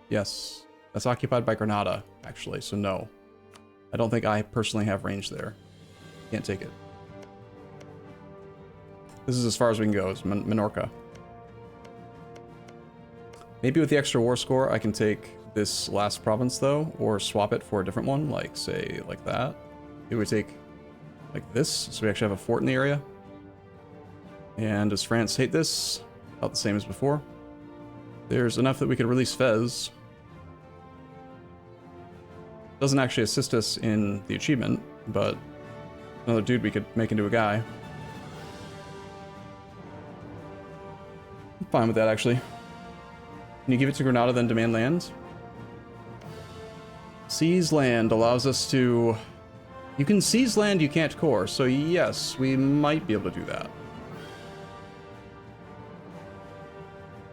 Yes. That's occupied by Granada, actually, so no. I don't think I personally have range there. Can't take it. This is as far as we can go, is Minorca. Maybe with the extra war score, I can take this last province, though, or swap it for a different one, like, say, like that. Maybe we take, like this, so we actually have a fort in the area. And does France hate this? About the same as before. There's enough that we could release Fez. Doesn't actually assist us in the achievement, but another dude we could make into a guy. I'm fine with that, actually. Can you give it to Granada, then demand land? Seize land allows us to... You can seize land you can't core, so yes, we might be able to do that.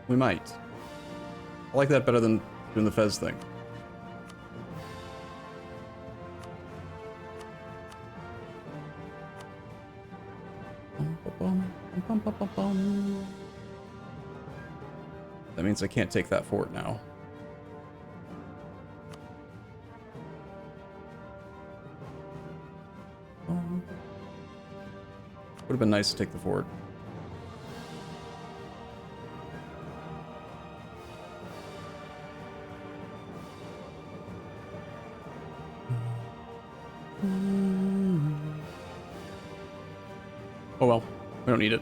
We might. I like that better than doing the Fez thing. That means I can't take that fort now. Would have been nice to take the fort. Oh well, we don't need it.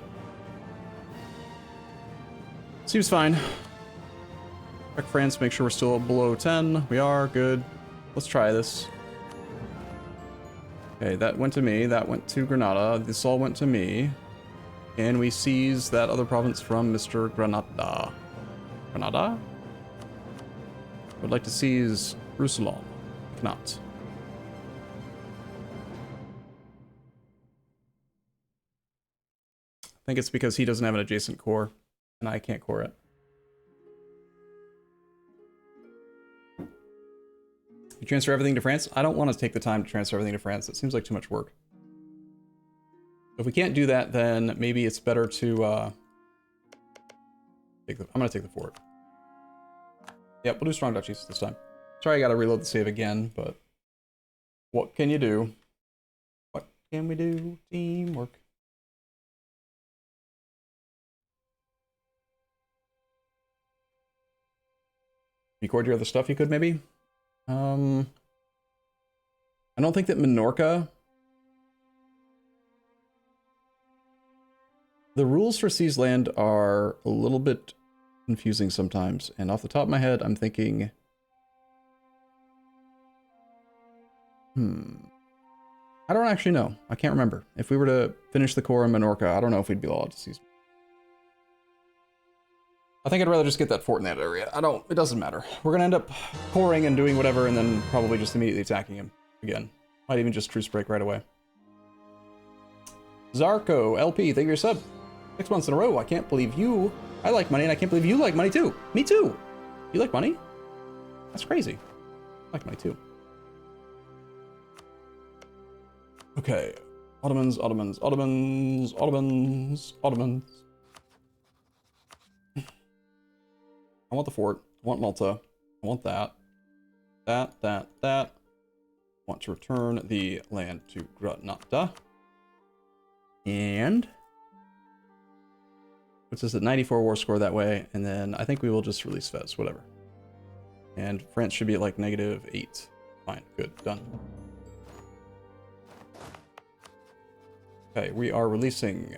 Seems fine. Check France, make sure we're still below 10. We are, good. Let's try this. Okay, that went to me, that went to Granada, this all went to me. And we seize that other province from Mr. Granada. Granada? Would like to seize Roussillon. Cannot. I think it's because he doesn't have an adjacent core, and I can't core it. You transfer everything to France? I don't want to take the time to transfer everything to France. It seems like too much work. If we can't do that, then maybe it's better to take the... I'm going to take the fort. Yep, we'll do strong duchies this time. Sorry, I got to reload the save again, but what can you do? What can we do? Teamwork. Record your other stuff you could, maybe? I don't think that Minorca... The rules for seize land are a little bit confusing sometimes, and off the top of my head, I'm thinking... I don't actually know. I can't remember. If we were to finish the core in Minorca, I don't know if we'd be allowed to seize. I think I'd rather just get that fort in that area. It doesn't matter. We're gonna end up coring and doing whatever and then probably just immediately attacking him again. Might even just truce break right away. Zarko, LP, thank you for your sub. 6 months in a row. I can't believe you. I like money and I can't believe you like money too. Me too. You like money? That's crazy. I like money too. Okay. Ottomans, Ottomans, Ottomans, Ottomans, Ottomans. I want the fort. I want Malta. I want that. That. Want to return the land to Granada. And puts us at 94 war score that way. And then I think we will just release Fez, whatever. And France should be at like -8. Fine, good, done. Okay, we are releasing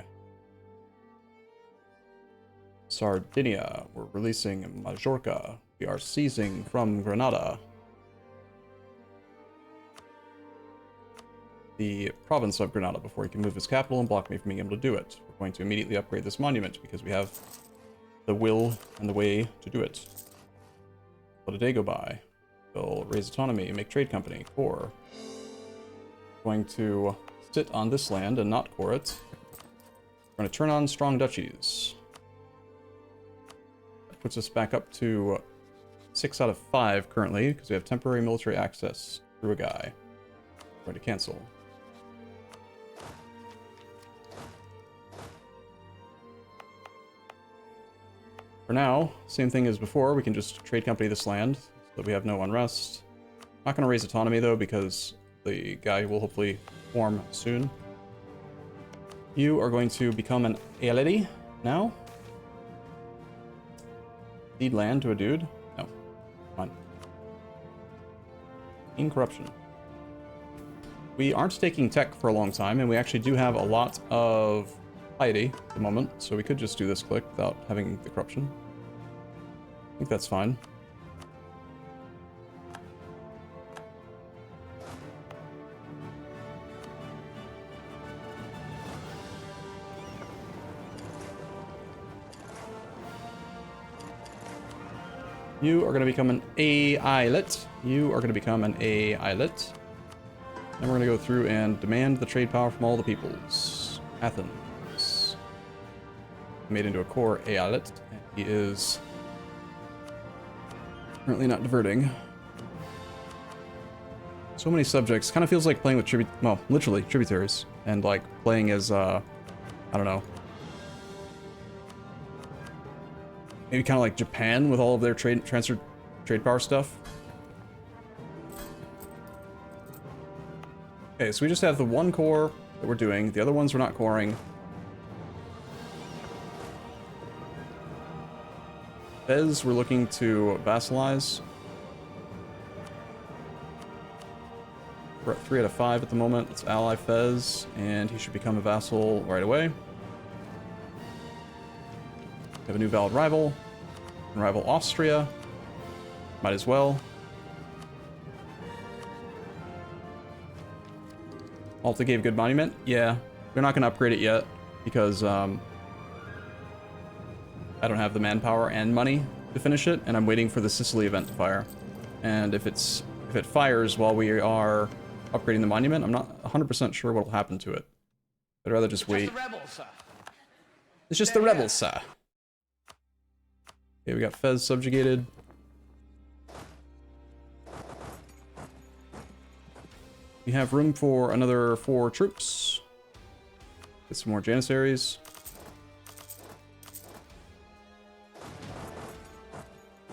Sardinia. We're releasing Majorca. We are seizing from Granada the province of Granada before he can move his capital and block me from being able to do it. We're going to immediately upgrade this monument because we have the will and the way to do it. Let a day go by. We'll raise autonomy, make trade company, core. Going to sit on this land and not core it. We're going to turn on strong duchies. That puts us back up to 6 out of 5 currently, because we have temporary military access through a guy. We're going to cancel. For now, same thing as before, we can just trade company this land, so that we have no unrest. Not going to raise autonomy though, because the guy will hopefully form soon. You are going to become an Eyaleti now. Cede land to a dude. No. Come on. Incorruption. We aren't taking tech for a long time, and we actually do have a lot of piety at the moment, so we could just do this click without having the corruption. I think that's fine. You are going to become an Eyelet. You are going to become an Eyelet. Then we're going to go through and demand the trade power from all the peoples. Athens. Made into a core Eyalet. And he is currently not diverting. So many subjects. Kind of feels like playing with literally tributaries. And like playing as, I don't know. Maybe kind of like Japan with all of their trade power stuff. Okay, so we just have the one core that we're doing. The other ones we're not coring. Fez, we're looking to vassalize. We're at 3 out of 5 at the moment. Let's ally Fez, and he should become a vassal right away. We have a new valid rival. And rival Austria. Might as well. Malta gave good monument. Yeah, we're not going to upgrade it yet because I don't have the manpower and money to finish it, and I'm waiting for the Sicily event to fire. And if it fires while we are upgrading the monument, I'm not 100% sure what will happen to it. I'd rather just wait. Just the rebels, sir. It's just the rebels, sir. Okay, we got Fez subjugated. We have room for another 4 troops. Get some more Janissaries.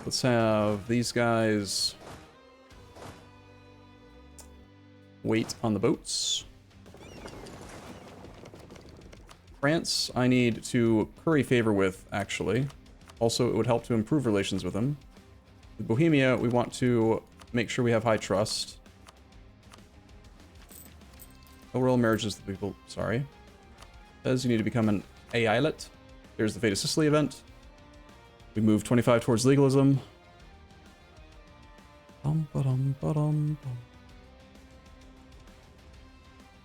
Let's have these guys wait on the boats. France, I need to curry favor with, actually. Also, it would help to improve relations with them. With Bohemia, we want to make sure we have high trust. No royal marriages with people, sorry. Says you need to become an Eyalet. There's the Fate of Sicily event. We move 25 towards legalism.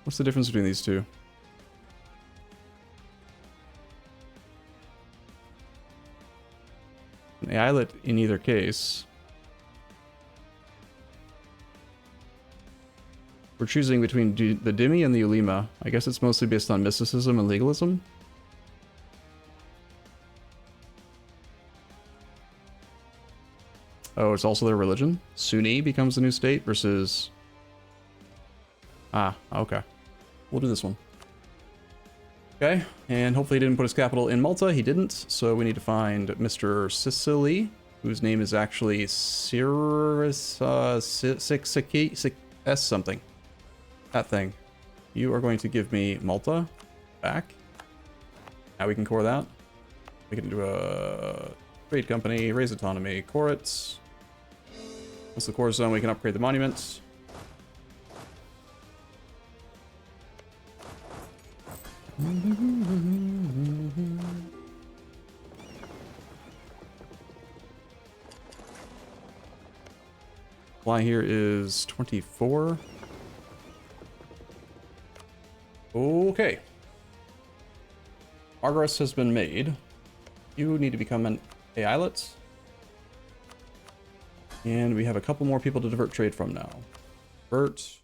What's the difference between these two? an eyelet in either case. We're choosing between the Dhimmi and the Ulema. I guess it's mostly based on mysticism and legalism. Oh, it's also their religion? Sunni becomes the new state versus... Ah, okay. We'll do this one. Okay, and hopefully he didn't put his capital in Malta. He didn't, so we need to find Mr. Sicily, whose name is actually Cyrus... S something. That thing. You are going to give me Malta back. Now we can core that. We can do a trade company, raise autonomy, core it. Once the core is done, we can upgrade the monuments. Fly here is 24. Okay. Progress has been made. You need to become an eyelet. And we have a couple more people to divert trade from now. Divert.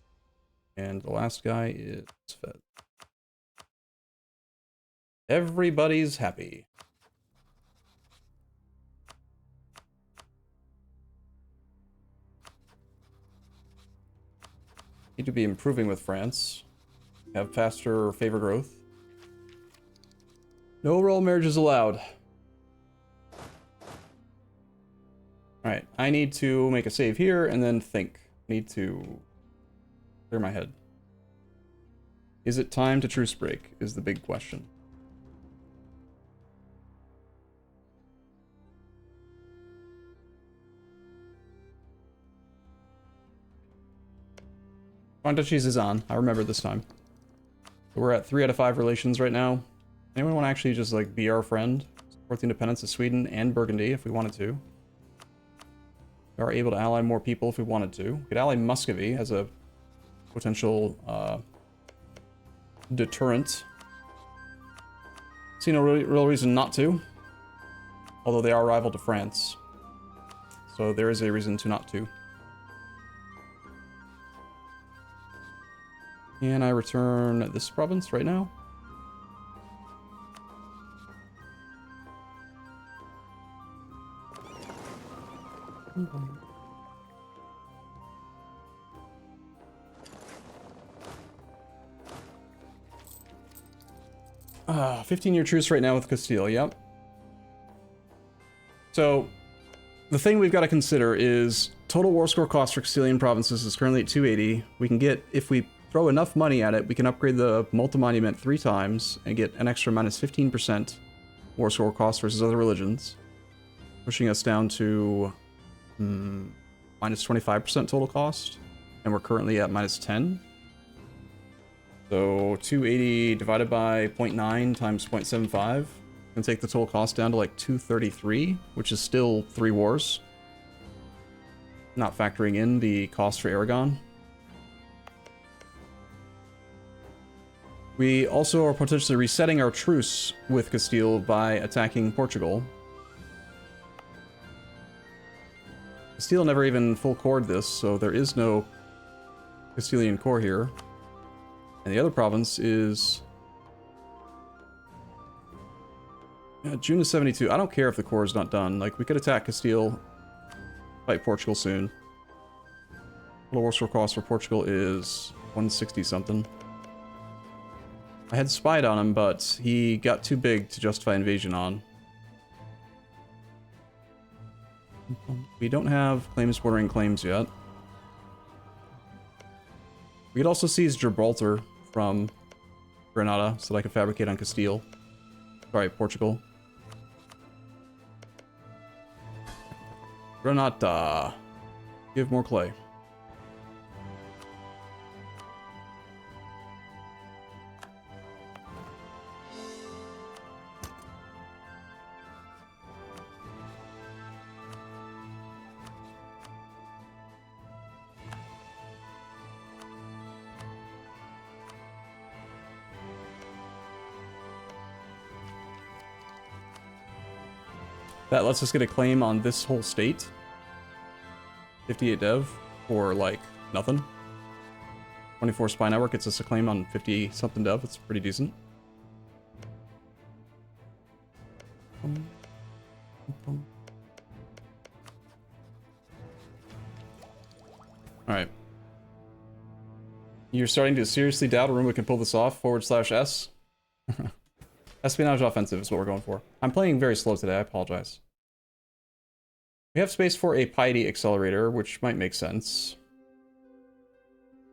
And the last guy is fed. Everybody's happy. Need to be improving with France. Have faster favor growth. No royal marriages allowed. Alright, I need to make a save here and then think. Need to clear my head. Is it time to truce break is the big question. Duchies is on. I remember this time. So we're at 3 out of 5 relations right now. Anyone want to actually just like be our friend? Support the independence of Sweden and Burgundy if we wanted to. We are able to ally more people if we wanted to. We could ally Muscovy as a potential deterrent. See no real reason not to. Although they are rival to France. So there is a reason to not to. Can I return this province right now? Mm-hmm. 15-year truce right now with Castile, yep. So, the thing we've got to consider is total war score cost for Castilian provinces is currently at 280. We can get, if we throw enough money at it, we can upgrade the Malta Monument 3 times and get an extra minus 15% war score cost versus other religions, pushing us down to minus 25% total cost, and we're currently at minus 10. So 280 divided by 0.9 times 0.75 can take the total cost down to like 233, which is still 3 wars, not factoring in the cost for Aragon. We also are potentially resetting our truce with Castile by attacking Portugal. Castile never even full cored this, so there is no Castilian core here. And the other province is... June of 72. I don't care if the core is not done. Like, we could attack Castile, fight Portugal soon. Total war score cost for Portugal is 160 something. I had spied on him, but he got too big to justify invasion on. We don't have claims bordering claims yet. We could also seize Gibraltar from Granada so that I could fabricate on Castile. Sorry, Portugal. Granada. Give more clay. That lets us get a claim on this whole state. 58 dev for like nothing. 24 spy network gets us a claim on 50 something dev. It's pretty decent. Alright. You're starting to seriously doubt Arumba can pull this off, /S? Espionage offensive is what we're going for. I'm playing very slow today, I apologize. We have space for a piety accelerator, which might make sense.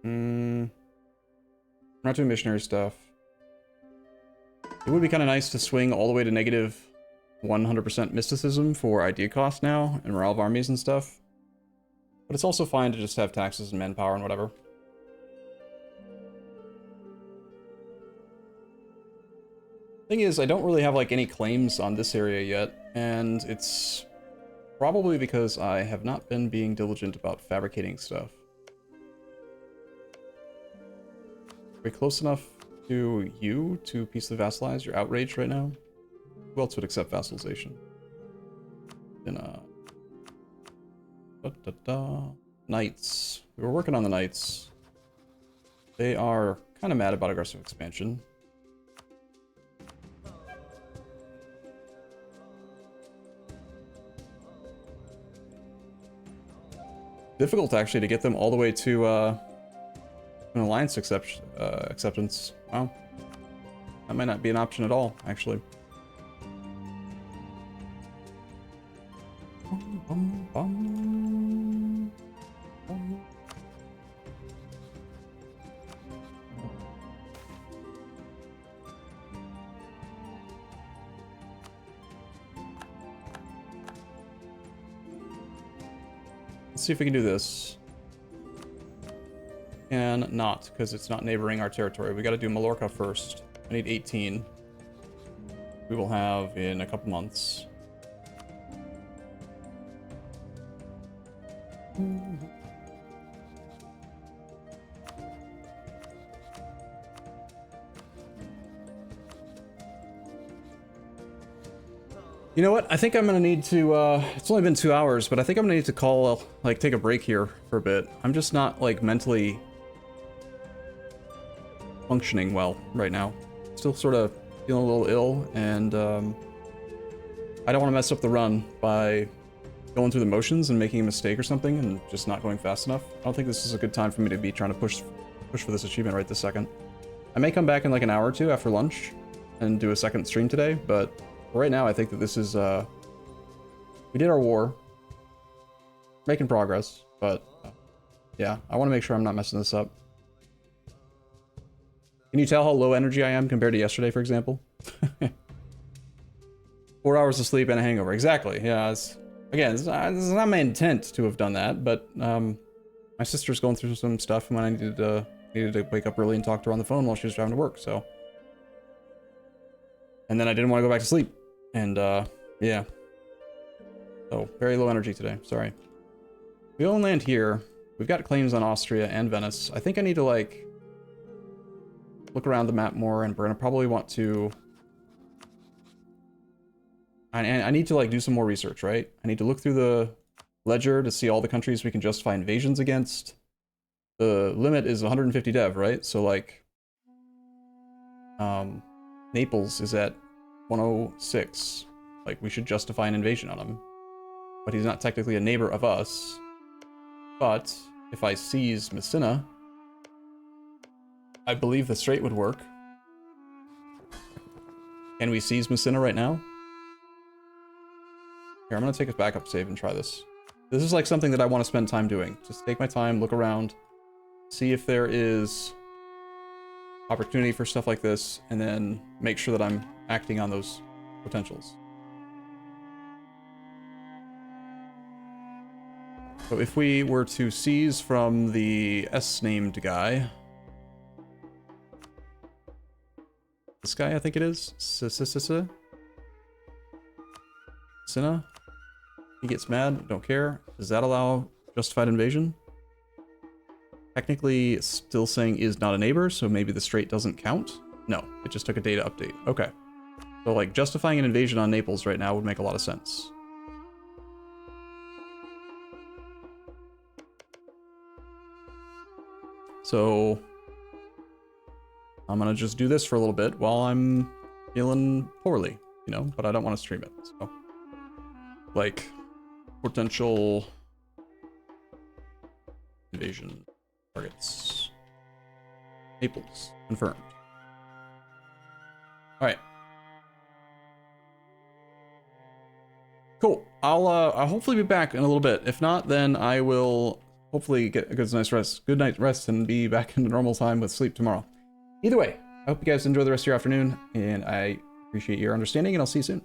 We're not doing missionary stuff. It would be kind of nice to swing all the way to negative 100% mysticism for idea cost now, and morale of armies and stuff. But it's also fine to just have taxes and manpower and whatever. Thing is, I don't really have like any claims on this area yet, and it's probably because I have not been being diligent about fabricating stuff. Are we close enough to you to peacefully vassalize? You're outraged right now? Who else would accept vassalization? Then, Knights. We were working on the Knights. They are kind of mad about aggressive expansion. Difficult, actually, to get them all the way to an alliance acceptance. Wow. That might not be an option at all, actually. Let's see if we can do this. And not, because it's not neighboring our territory. We got to do Mallorca first. I need 18. We will have in a couple months. You know what? I think I'm gonna need to, it's only been 2 hours, but I think I'm gonna need to call, like, take a break here for a bit. I'm just not, like, mentally functioning well right now. Still sort of feeling a little ill, and, I don't want to mess up the run by going through the motions and making a mistake or something and just not going fast enough. I don't think this is a good time for me to be trying to push for this achievement right this second. I may come back in, like, an hour or two after lunch and do a second stream today, but right now, I think that this is, we did our war. Making progress, but, yeah, I want to make sure I'm not messing this up. Can you tell how low energy I am compared to yesterday, for example? 4 hours of sleep and a hangover. Exactly, yeah, again, it's not my intent to have done that, but, my sister's going through some stuff, and I needed to wake up early and talk to her on the phone while she was driving to work, so. And then I didn't want to go back to sleep. And, yeah. So, very low energy today. Sorry. We own land here. We've got claims on Austria and Venice. I think I need to, like, look around the map more, and we're gonna probably want to... I need to, like, do some more research, right? I need to look through the ledger to see all the countries we can justify invasions against. The limit is 150 dev, right? So, like... Naples is at 106. Like, we should justify an invasion on him. But he's not technically a neighbor of us. But if I seize Messina, I believe the strait would work. Can we seize Messina right now? Here, I'm gonna take a backup save and try this. This is like something that I want to spend time doing. Just take my time, look around, see if there is opportunity for stuff like this, and then make sure that I'm acting on those potentials. So if we were to seize from the S-named guy, this guy I think it is, Sinna, he gets mad, don't care. Does that allow justified invasion? Technically, it's still saying is not a neighbor, so maybe the strait doesn't count? No, it just took a data update. Okay. So, like, justifying an invasion on Naples right now would make a lot of sense. So I'm gonna just do this for a little bit while I'm feeling poorly, you know, but I don't want to stream it. So, like, potential invasion targets. Naples confirmed. All right. Cool. I'll hopefully be back in a little bit. If not, then I will hopefully get a good night rest and be back into normal time with sleep tomorrow. Either way, I hope you guys enjoy the rest of your afternoon, and I appreciate your understanding, and I'll see you soon.